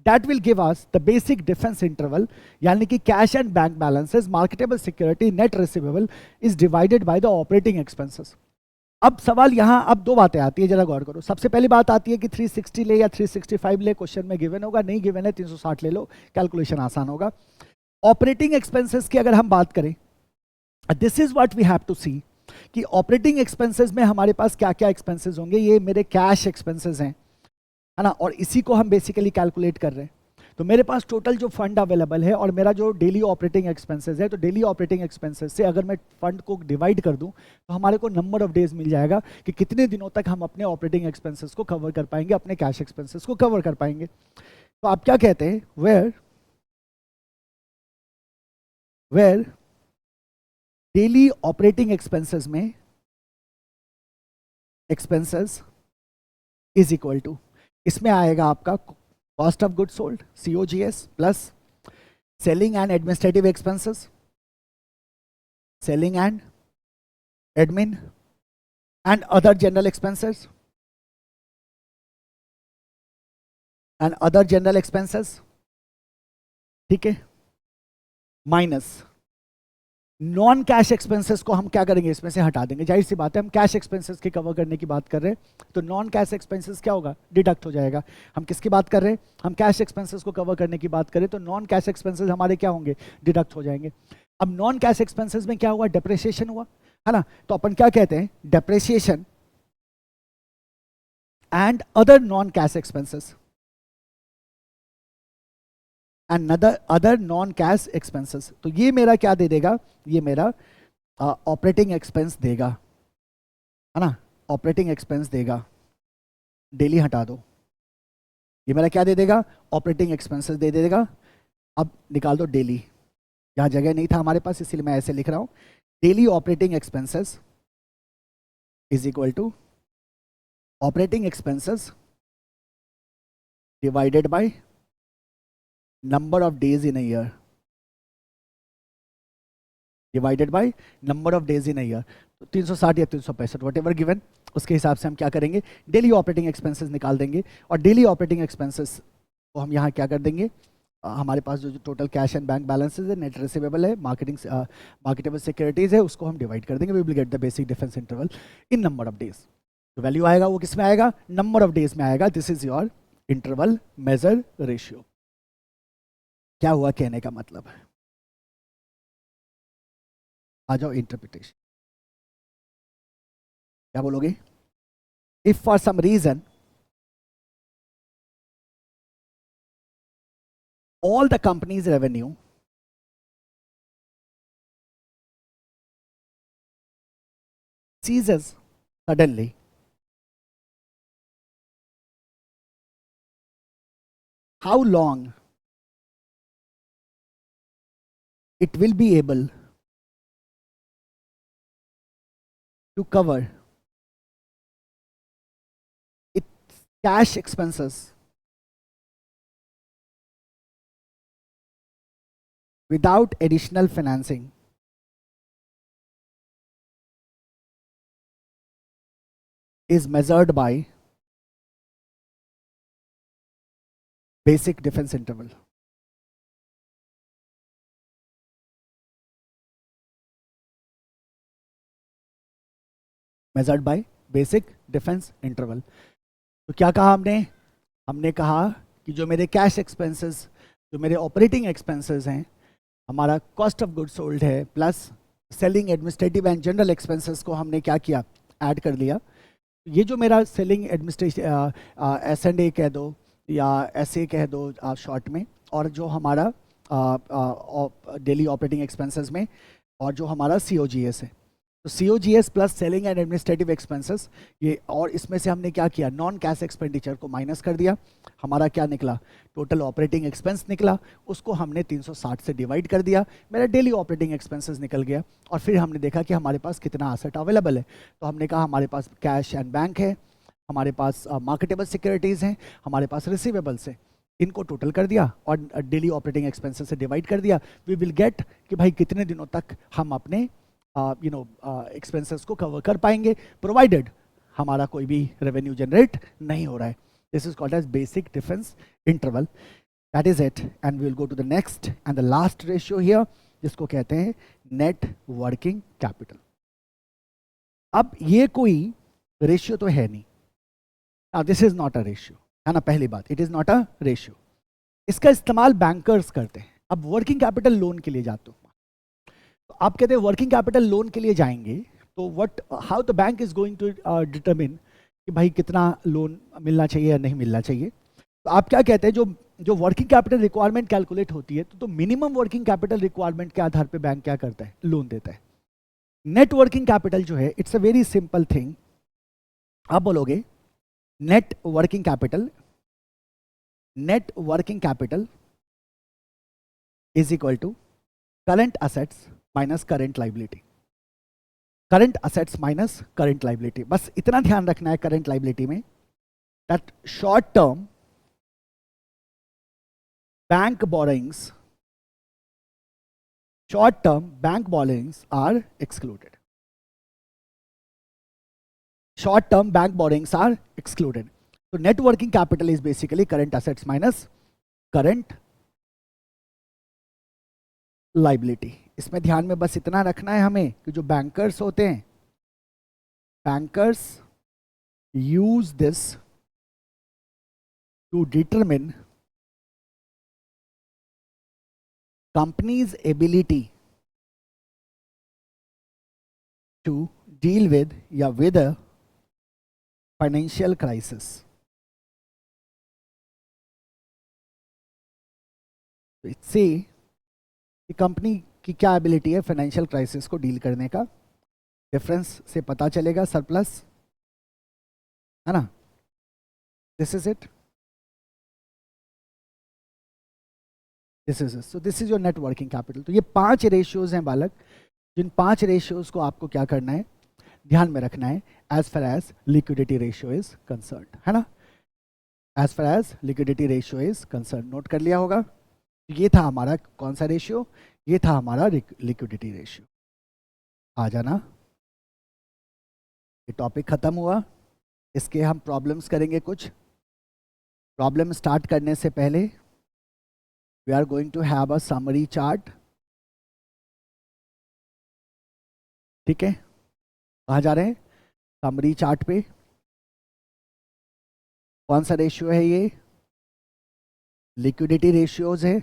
that will give us the basic defence interval, यानी कि cash and bank balances, marketable security, net receivable is divided by the operating expenses. अब सवाल यहाँ अब दो बातें आती है, जरा गौर करो। सबसे पहली बात आती है कि 360 ले या 365 ले, क्वेश्चन में गिवन होगा, नहीं गिवन है 360 ले लो, कैलकुलेशन आसान होगा। ऑपरेटिंग एक्सपेंसेस की अगर हम बात करें, this is what we have to see, कि ऑपरेटिंग एक्सपेंसेस में हमारे पास क्या क्या एक्सपेंसेस होंगे, ये मेरे कैश एक्सपेंसेस हैं, है ना, और इसी को हम बेसिकली कैलकुलेट कर रहे हैं। तो मेरे पास टोटल जो फंड अवेलेबल है और मेरा जो डेली ऑपरेटिंग एक्सपेंसेस है, तो डेली ऑपरेटिंग एक्सपेंसेस से अगर मैं फंड को डिवाइड कर दूं, तो हमारे को नंबर ऑफ डेज मिल जाएगा कि कितने दिनों तक हम अपने ऑपरेटिंग एक्सपेंसेस को कवर कर पाएंगे, अपने कैश एक्सपेंसेस को कवर कर पाएंगे। तो आप क्या कहते हैं, वेयर डेली ऑपरेटिंग एक्सपेंसेस में एक्सपेंसेस इज इक्वल टू, इसमें आएगा आपका cost of good sold, COGS, plus selling and administrative expenses, selling and admin and other general expenses, and other general expenses, ठीक है, माइनस नॉन कैश एक्सपेंसेस को हम क्या करेंगे, इसमें से हटा देंगे। जाहिर सी बात है हम कैश एक्सपेंसेस की कवर करने की बात कर रहे हैं, तो नॉन कैश एक्सपेंसेस क्या होगा, डिडक्ट हो जाएगा। हम किसकी बात कर रहे हैं, हम कैश एक्सपेंसेस को कवर करने की बात करें, तो नॉन कैश एक्सपेंसेस हमारे क्या होंगे, डिडक्ट हो जाएंगे। अब नॉन कैश एक्सपेंसेस में क्या हुआ, डेप्रिसिएशन हुआ, है ना। तो अपन क्या कहते हैं, depreciation and other non cash expenses, and other non cash expenses. तो ये मेरा क्या दे देगा, ये मेरा ऑपरेटिंग एक्सपेंस देगा, है ना, ऑपरेटिंग एक्सपेंस देगा। डेली हटा दो, ये मेरा क्या दे देगा, ऑपरेटिंग एक्सपेंसेस दे देगा। अब निकाल दो डेली, यहाँ जगह नहीं था हमारे पास इसलिए मैं ऐसे लिख रहा हूँ, daily operating expenses is equal to operating expenses divided by number of days in a year, divided by number of days in a year. तो 360 या 365 वट एवर गिवन, उसके हिसाब से हम क्या करेंगे, डेली ऑपरेटिंग एक्सपेंसेस निकाल देंगे। और डेली ऑपरेटिंग एक्सपेंसेस को हम यहाँ क्या कर देंगे, हमारे पास जो total cash and bank balances है, नेट रिसीवेबल है, मार्केटेबल सिक्योरिटीज है, उसको हम डिवाइड कर देंगे। We will get the basic difference interval in number of days. तो वैल्यू आएगा वो किस में आएगा, नंबर ऑफ डेज में आएगा। This is your interval measure ratio. क्या हुआ कहने का मतलब, आ जाओ इंटरप्रिटेशन, क्या बोलोगे। If for some reason all the company's revenue ceases suddenly, how long it will be able to cover its cash expenses without additional financing is measured by basic defense interval. Measured by basic defense interval. तो क्या कहा हमने, हमने कहा कि जो मेरे cash expenses, जो मेरे ऑपरेटिंग एक्सपेंसेस हैं, हमारा कॉस्ट ऑफ गुड सोल्ड है plus selling administrative and general expenses को हमने क्या किया, ऐड कर लिया। ये जो मेरा सेलिंग एडमिनिस्ट्रेशन S&A कह दो या SA कह दो शॉर्ट में, और जो हमारा डेली ऑपरेटिंग एक्सपेंसेस में, और जो हमारा COGS है, तो COGS plus selling and administrative expenses ये, और इसमें से हमने क्या किया, नॉन कैश एक्सपेंडिचर को माइनस कर दिया। हमारा क्या निकला, टोटल ऑपरेटिंग एक्सपेंस निकला, उसको हमने 360 से डिवाइड कर दिया, मेरा डेली ऑपरेटिंग एक्सपेंसेस निकल गया। और फिर हमने देखा कि हमारे पास कितना एसेट अवेलेबल है, तो हमने कहा हमारे पास कैश एंड बैंक है, हमारे पास मार्केटेबल सिक्योरिटीज़ हैं, हमारे पास रिसीवेबल्स है, इनको टोटल कर दिया और डेली ऑपरेटिंग एक्सपेंसेस से डिवाइड कर दिया। वी विल गेट कि भाई कितने दिनों तक हम अपने एक्सपेंसेस को कवर कर पाएंगे, प्रोवाइडेड हमारा कोई भी रेवेन्यू जनरेट नहीं हो रहा है। This is called as basic defence interval. That is it, and we will go to the next and the last ratio here, जिसको कहते हैं नेट वर्किंग कैपिटल। अब ये कोई रेशियो तो है नहीं, this is not a ratio, है ना, पहली बात, it is not a ratio. इसका इस्तेमाल बैंकर्स करते हैं। अब वर्किंग कैपिटल लोन के लिए जाते हो, तो आप कहते हैं वर्किंग कैपिटल लोन के लिए जाएंगे, तो what, how the bank is going to determine कि भाई कितना लोन मिलना चाहिए या नहीं मिलना चाहिए। तो आप क्या कहते हैं, जो वर्किंग कैपिटल रिक्वायरमेंट कैलकुलेट होती है, तो मिनिमम वर्किंग कैपिटल रिक्वायरमेंट के आधार पे बैंक क्या करता है, लोन देता है। नेट वर्किंग कैपिटल जो है, it's a very simple thing. आप बोलोगे net working capital, net working capital is equal to current assets minus current liability, current assets minus current liability. बस इतना ध्यान रखना है करंट लाइबिलिटी में, that short term bank borrowings, short term bank borrowings are excluded, short term bank borrowings are excluded. तो net working capital is basically current assets minus current liability. इसमें ध्यान में बस इतना रखना है हमें कि जो बैंकर्स होते हैं, bankers use this to determine companies ability to deal with या with a financial crisis. इससे कंपनी की क्या एबिलिटी है फाइनेंशियल क्राइसिस को डील करने का, डिफरेंस से पता चलेगा, सरप्लस है ना, this is it, this is so this is your net working capital. तो ये 5 रेशियोज हैं बालक, जिन 5 रेशियोज को आपको क्या करना है, ध्यान में रखना है as far as liquidity ratio is concern, है ना, as far as liquidity ratio is concern. Note कर लिया होगा. ये था हमारा कौन सा रेशियो, ये था हमारा लिक्विडिटी रेशियो. आ जाना, ये टॉपिक खत्म हुआ. इसके हम प्रॉब्लम्स करेंगे. कुछ प्रॉब्लम स्टार्ट करने से पहले we are going to have a summary chart. ठीक है, कहाँ जा रहे हैं, समरी चार्ट पे. कौन सा रेशियो है ये, लिक्विडिटी रेशियोज है.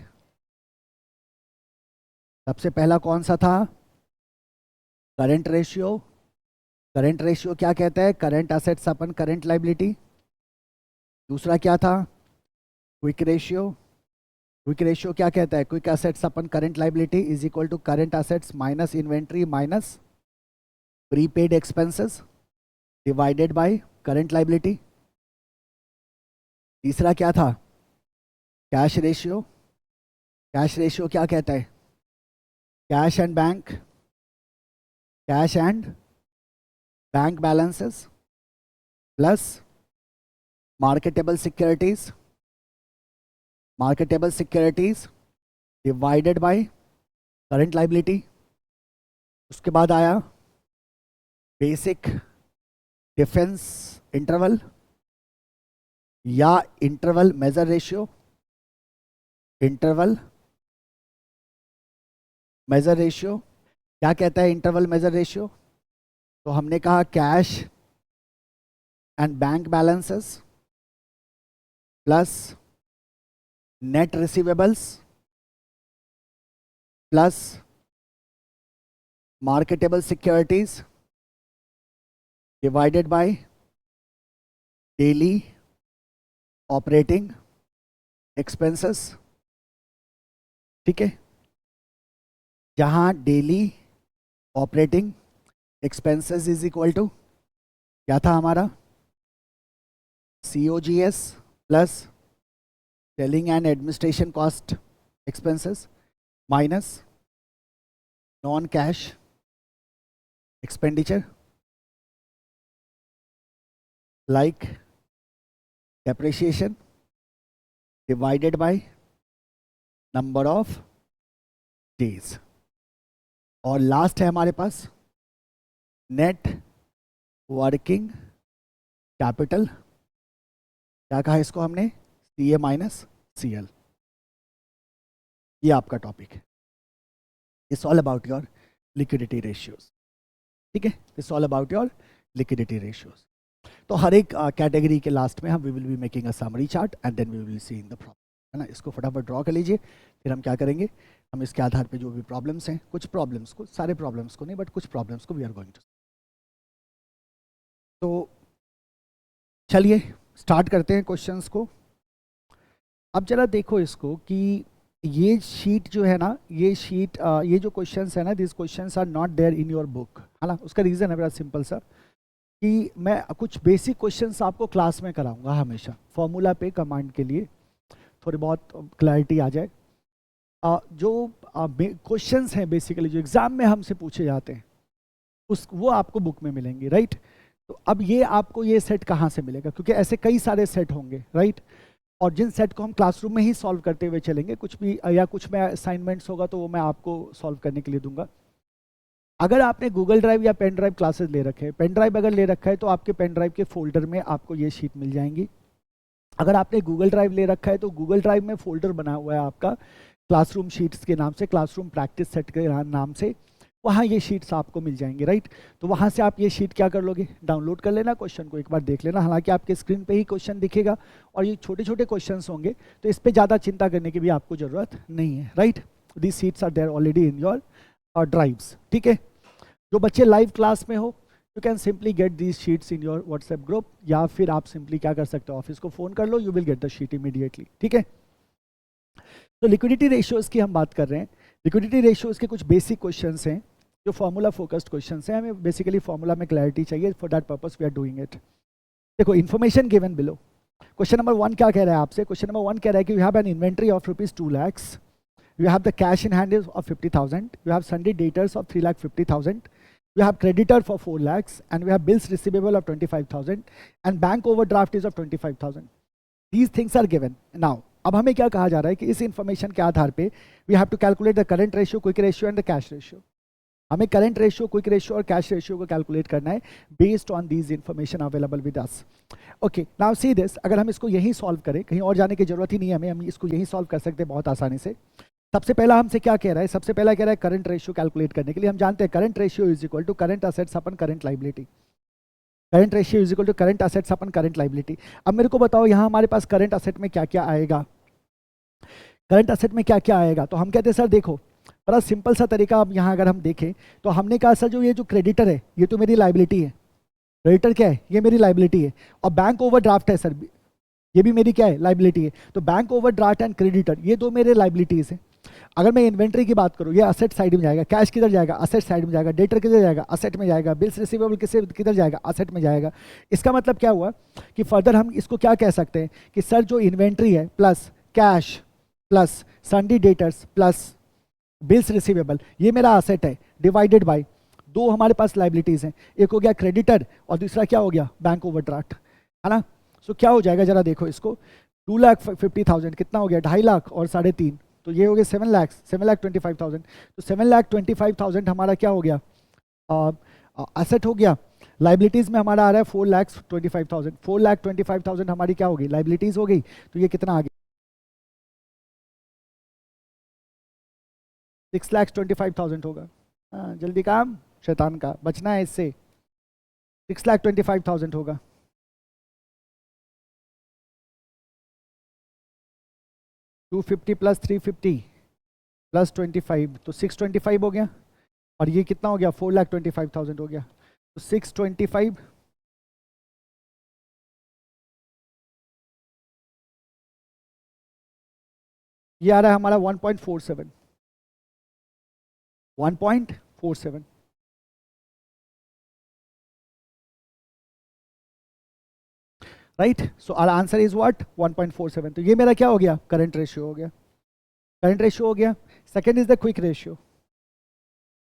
सबसे पहला कौन सा था, करंट रेशियो. करंट रेशियो क्या कहता है, current assets upon current liability. दूसरा क्या था, क्विक रेशियो. क्विक रेशियो क्या कहता है, quick assets upon current liability is equal to current assets minus inventory minus prepaid expenses divided by current liability. तीसरा क्या था, कैश रेशियो. कैश रेशियो क्या कहता है, cash and bank, cash and bank balances plus marketable securities, marketable securities divided by current liability. उसके बाद आया basic defence interval या interval measure ratio. Interval measure ratio क्या कहता है, इंटरवल मेजर रेशियो. तो हमने कहा cash and bank balances plus net receivables plus marketable securities divided by daily operating expenses. ठीक है, जहां daily operating expenses is equal to क्या था हमारा, COGS plus selling and administration cost expenses minus non cash expenditure like depreciation divided by number of days. और last है हमारे पास net working capital. क्या कहा इसको हमने, CA माइनस CL. ये आपका टॉपिक है. It's all about your liquidity ratios. ठीक है, it's all about your liquidity ratios. तो हर एक कैटेगरी के लास्ट में हम we will be making a summary chart and then we will see in the problem, है ना. इसको फटाफट ड्रॉ कर लीजिए. फिर हम क्या करेंगे, हम इसके आधार पे जो भी प्रॉब्लम्स हैं, कुछ प्रॉब्लम्स को, सारे प्रॉब्लम्स को नहीं बट कुछ प्रॉब्लम्स को वी आर गोइंग टू. तो चलिए स्टार्ट करते हैं क्वेश्चंस को. अब जरा देखो इसको कि ये शीट जो है ना, ये शीट ये जो क्वेश्चंस है ना, this questions are not there in your book, है ना. उसका रीज़न है बड़ा सिंपल सा, कि मैं कुछ बेसिक क्वेश्चंस आपको क्लास में कराऊंगा हमेशा, फॉर्मूला पे कमांड के लिए थोड़ी बहुत क्लैरिटी आ जाए. जो क्वेश्चंस हैं बेसिकली जो एग्ज़ाम में हमसे पूछे जाते हैं वो आपको बुक में मिलेंगे, राइट. तो अब ये आपको ये सेट कहाँ से मिलेगा, क्योंकि ऐसे कई सारे सेट होंगे, राइट. और जिन सेट को हम क्लासरूम में ही सॉल्व करते हुए चलेंगे, कुछ भी या कुछ में असाइनमेंट्स होगा तो वो मैं आपको सॉल्व करने के लिए दूंगा. अगर आपने गूगल ड्राइव या पेन ड्राइव क्लासेस ले रखे हैं, पेन ड्राइव अगर ले रखा है तो आपके पेन ड्राइव के फोल्डर में आपको ये शीट मिल जाएंगी. अगर आपने गूगल ड्राइव ले रखा है तो गूगल ड्राइव में फोल्डर बना हुआ है आपका क्लासरूम शीट्स के नाम से, क्लासरूम प्रैक्टिस सेट के नाम से, वहाँ ये शीट्स आपको मिल जाएंगे, राइट. तो वहाँ से आप ये शीट क्या कर लोगे, डाउनलोड कर लेना, क्वेश्चन को एक बार देख लेना. हालांकि आपके स्क्रीन पे ही क्वेश्चन दिखेगा और ये छोटे छोटे क्वेश्चंस होंगे, तो इस पर ज़्यादा चिंता करने की भी आपको ज़रूरत नहीं है, right. These sheets are there already in your drives. ठीक है, जो बच्चे लाइव क्लास में हो, you can simply get these sheets in your WhatsApp group, या फिर आप सिंपली क्या कर सकते हो, ऑफिस को फ़ोन कर लो, you will get the sheet immediately, ठीक है। तो लिक्विडिटी रेशियोज़ की हम बात कर रहे हैं। लिक्विडिटी रेशियोज़ के कुछ बेसिक क्वेश्चंस हैं जो फॉर्मूला फोकस्ड क्वेश्चंस हैं, हमें बेसिकली फॉर्मूला में क्लैरिटी चाहिए, for that purpose we are doing it. देखो, information given below, question number 1 क्या कह रहा है आपसे, क्वेश्चन नंबर 1 कह रहा है कि you have an inventory of ₹2 lakhs, you have the cash in hand is of 50,000, you have sundry debtors of 3,50,000, you have creditor for 4 lakhs, and we have bills receivable of 25,000, and bank overdraft is of 25,000. These things are given. Now, अब हमें क्या कहा जा रहा है कि इस information के आधार पे we have to calculate the current ratio, quick ratio and the cash ratio. हमें करंट रेशियो, क्विक रेशियो और कैश रेशियो को कैलकुलेट करना है based on these information available with us. Okay, now see this, अगर हम इसको यहीं solve करें, कहीं और जाने की जरूरत ही नहीं है हमें, हम इसको यहीं सॉल्व कर सकते हैं बहुत आसानी से। सबसे पहला हमसे क्या कह रहा है, सबसे पहला कह रहा है करंट रेशियो कैलकुलेट करने के लिए हम जानते हैं current ratio is equal to current assets upon current liability. Current ratio is equal to current assets upon current liability. अब मेरे को बताओ यहाँ हमारे पास करंट असेट में क्या क्या आएगा, करंट असेट में क्या क्या आएगा। तो हम कहते हैं सर देखो, बड़ा सिंपल सा तरीका, अब यहाँ अगर हम देखें तो हमने कहा सर जो ये जो क्रेडिटर है ये तो मेरी लाइबिलिटी है, क्रेडिटर क्या है, ये मेरी लाइबिलिटी है, और बैंक ओवरड्राफ्ट है सर, ये भी मेरी क्या है, लाइबिलिटी है। तो बैंक ओवरड्राफ्ट एंड क्रेडिटर ये दो मेरे लाइबिलिटीज हैं। अगर मैं इन्वेंट्री की बात करूँ, ये असेट साइड में जाएगा, कैश किधर जाएगा, असेट साइड में जाएगा, डेटर किधर जाएगा, असेट में जाएगा, बिल्स रिसीवेबल किधर जाएगा, असेट में जाएगा। इसका मतलब क्या हुआ कि फर्दर हम इसको क्या कह सकते हैं कि सर जो इन्वेंट्री है plus cash plus सन्डी debtors plus bills receivable, ये मेरा असेट है, डिवाइडेड बाय दो हमारे पास लाइबिलिटीज हैं, एक हो गया क्रेडिटर और दूसरा क्या हो गया, बैंक ओवरड्राफ्ट, है ना। सो क्या हो जाएगा जरा देखो इसको, 2,50,000 कितना हो गया, 2.5 लाख और 3.5, तो ये हो गया 7 लाख, 7,25,000। तो 7,25,000 हमारा क्या हो गया, असेट हो गया। लाइबिलिटीज में हमारा आ रहा है 4,25,000, 4,25,000 हमारी क्या होगी, लाइबिलिटीज हो गई। तो ये कितना आ गया, 6,25,000 होगा। हाँ, जल्दी काम, शैतान का बचना है इससे, 6,25,000 होगा। $250 + 350 + 25, तो 625 हो गया, और ये कितना हो गया, 4,25,000 हो गया। तो 625 ये आ रहा है हमारा 1.47, 1.47। Right, so our answer is what, 1.47। तो ये मेरा क्या हो गया, करंट रेशियो हो गया, करंट रेशियो हो गया। Second is the quick ratio,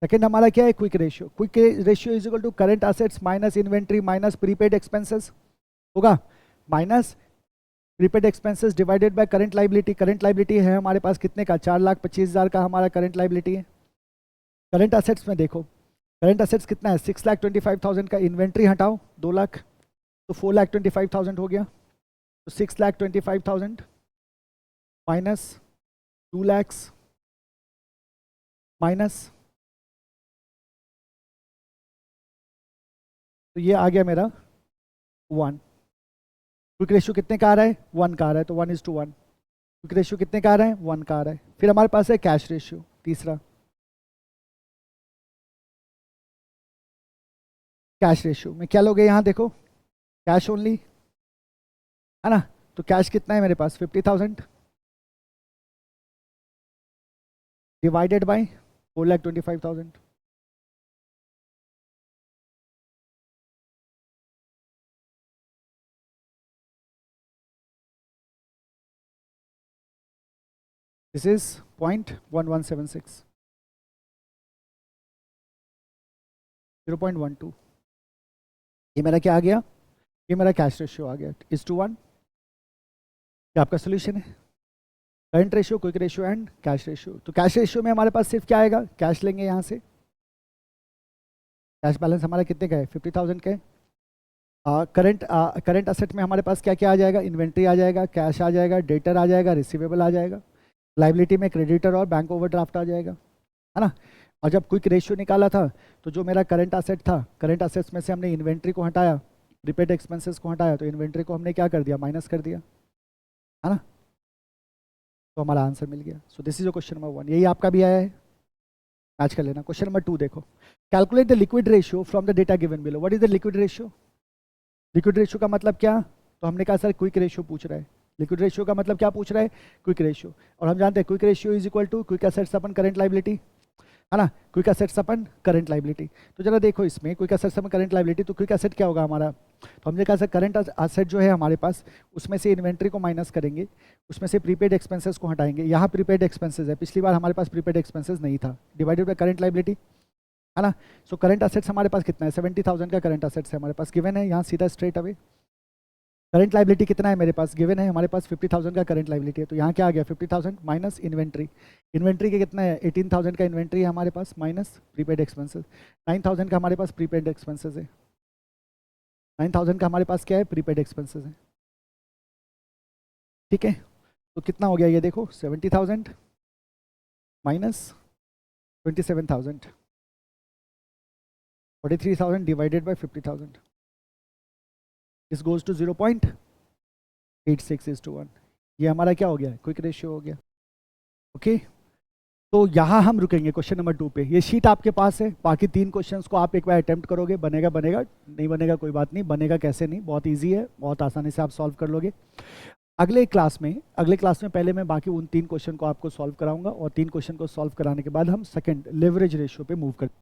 second हमारा क्या है, quick ratio. Quick ratio is equal to current assets minus inventory minus prepaid expenses होगा, minus prepaid expenses divided by current liability. Current liability है हमारे पास कितने का, 4,25,000 का हमारा करंट लाइबिलिटी है। करंट असेट्स में देखो, करंट असेट्स कितना है, 6,25,000 का, इन्वेंट्री हटाओ 2 लाख, तो 4,25,000 हो गया। तो 6,25,000 माइनस 2 lakhs माइनस, तो ये आ गया मेरा 1। क्विक रेशियो कितने का आ रहा है, 1 का आ रहा है, तो 1:1। क्विक रेशियो कितने का आ रहा है, 1 का आ रहा है। फिर हमारे पास है कैश रेशियो, तीसरा कैश रेशियो में क्या लोगे, यहाँ देखो कैश ओनली, है ना। तो कैश कितना है मेरे पास, 50,000 डिवाइडेड बाय 4,25,000। This is 0.1176, 0.12। ये मेरा क्या आ गया, ये मेरा कैश रेशियो आ गया, is to 1। ये आपका सोल्यूशन है, current ratio, quick ratio and cash ratio. तो कैश रेशियो में हमारे पास सिर्फ क्या आएगा, कैश लेंगे यहाँ से, कैश बैलेंस हमारा कितने का है, 50,000 का है। करंट असेट में हमारे पास क्या क्या आ जाएगा, इन्वेंट्री आ जाएगा, कैश आ जाएगा, डेटर आ जाएगा, रिसीवेबल आ जाएगा, लाइबिलिटी में क्रेडिटर और बैंक ओवरड्राफ्ट आ जाएगा, है ना। और जब क्विक रेशियो निकाला था तो जो मेरा करंट असेट था, करंट असेट्स में से हमने इन्वेंट्री को हटाया, प्रीपेड एक्सपेंसेस को हटाया, तो इन्वेंट्री को हमने क्या कर दिया, माइनस कर दिया, है ना। तो हमारा आंसर मिल गया। सो this is your question number 1, यही आपका भी आया है। मैच कर लेना। क्वेश्चन नंबर 2 देखो, calculate the liquid ratio from the data given below. What is the liquid ratio? Liquid ratio का मतलब क्या? तो हमने कहा सर क्विक रेशियो पूछ रहा है। लिक्विड रेशियो का मतलब क्या पूछ रहा है? Quick ratio. और हम जानते हैं quick ratio is equal to quick assets upon current liability, है ना। Quick assets upon current liability. तो जरा देखो इसमें quick assets upon current liability, तो क्विक एसेट क्या होगा हमारा? तो हमने कहा सर करंट एसेट जो है हमारे पास, उसमें से इन्वेंट्री को माइनस करेंगे, उसमें से प्रीपेड एक्सपेंसेस को हटाएंगे। यहाँ प्रीपेड एक्सपेंसेस है, पिछली बार हमारे पास प्रीपेड एक्सपेंसेस नहीं था, डिवाइडेड बाय करंट लायबिलिटी, है ना। सो करंट एसेट्स हमारे पास कितना है? 70,000 का करंट एसेट्स है हमारे पास, गिवन है यहाँ सीधा स्ट्रेट अवे। करंट लायबिलिटी कितना है मेरे पास? गिवन है हमारे पास 50,000 का करंट लायबिलिटी है। तो यहाँ क्या आ गया? 50,000 माइनस इन्वेंट्री। इन्वेंट्री के कितना है? 18,000 का इन्वेंट्री है हमारे पास, माइनस प्रीपेड एक्सपेंसेस। 9,000 का हमारे पास प्रीपेड एक्सपेंसेस है। 9,000 का हमारे पास क्या है? प्रीपेड एक्सपेंसेस है। ठीक है, तो कितना हो गया ये देखो, 70,000 minus 27,000, 43,000 divided by 50,000, this goes to 0.86:1। ये हमारा क्या हो गया? क्विक रेशियो हो गया। ओके, तो यहाँ हम रुकेंगे क्वेश्चन नंबर 2 पे। ये शीट आपके पास है, बाकी 3 क्वेश्चंस को आप एक बार अटेम्प्ट करोगे, बनेगा बनेगा, नहीं बनेगा कोई बात नहीं। बनेगा कैसे नहीं, बहुत इजी है, बहुत आसानी से आप सॉल्व कर लोगे। अगले क्लास में पहले मैं बाकी उन 3 क्वेश्चन को आपको सॉल्व कराऊंगा, और 3 क्वेश्चन को सॉल्व कराने के बाद हम सेकंड लेवरेज रेशियो पे मूव करते हैं।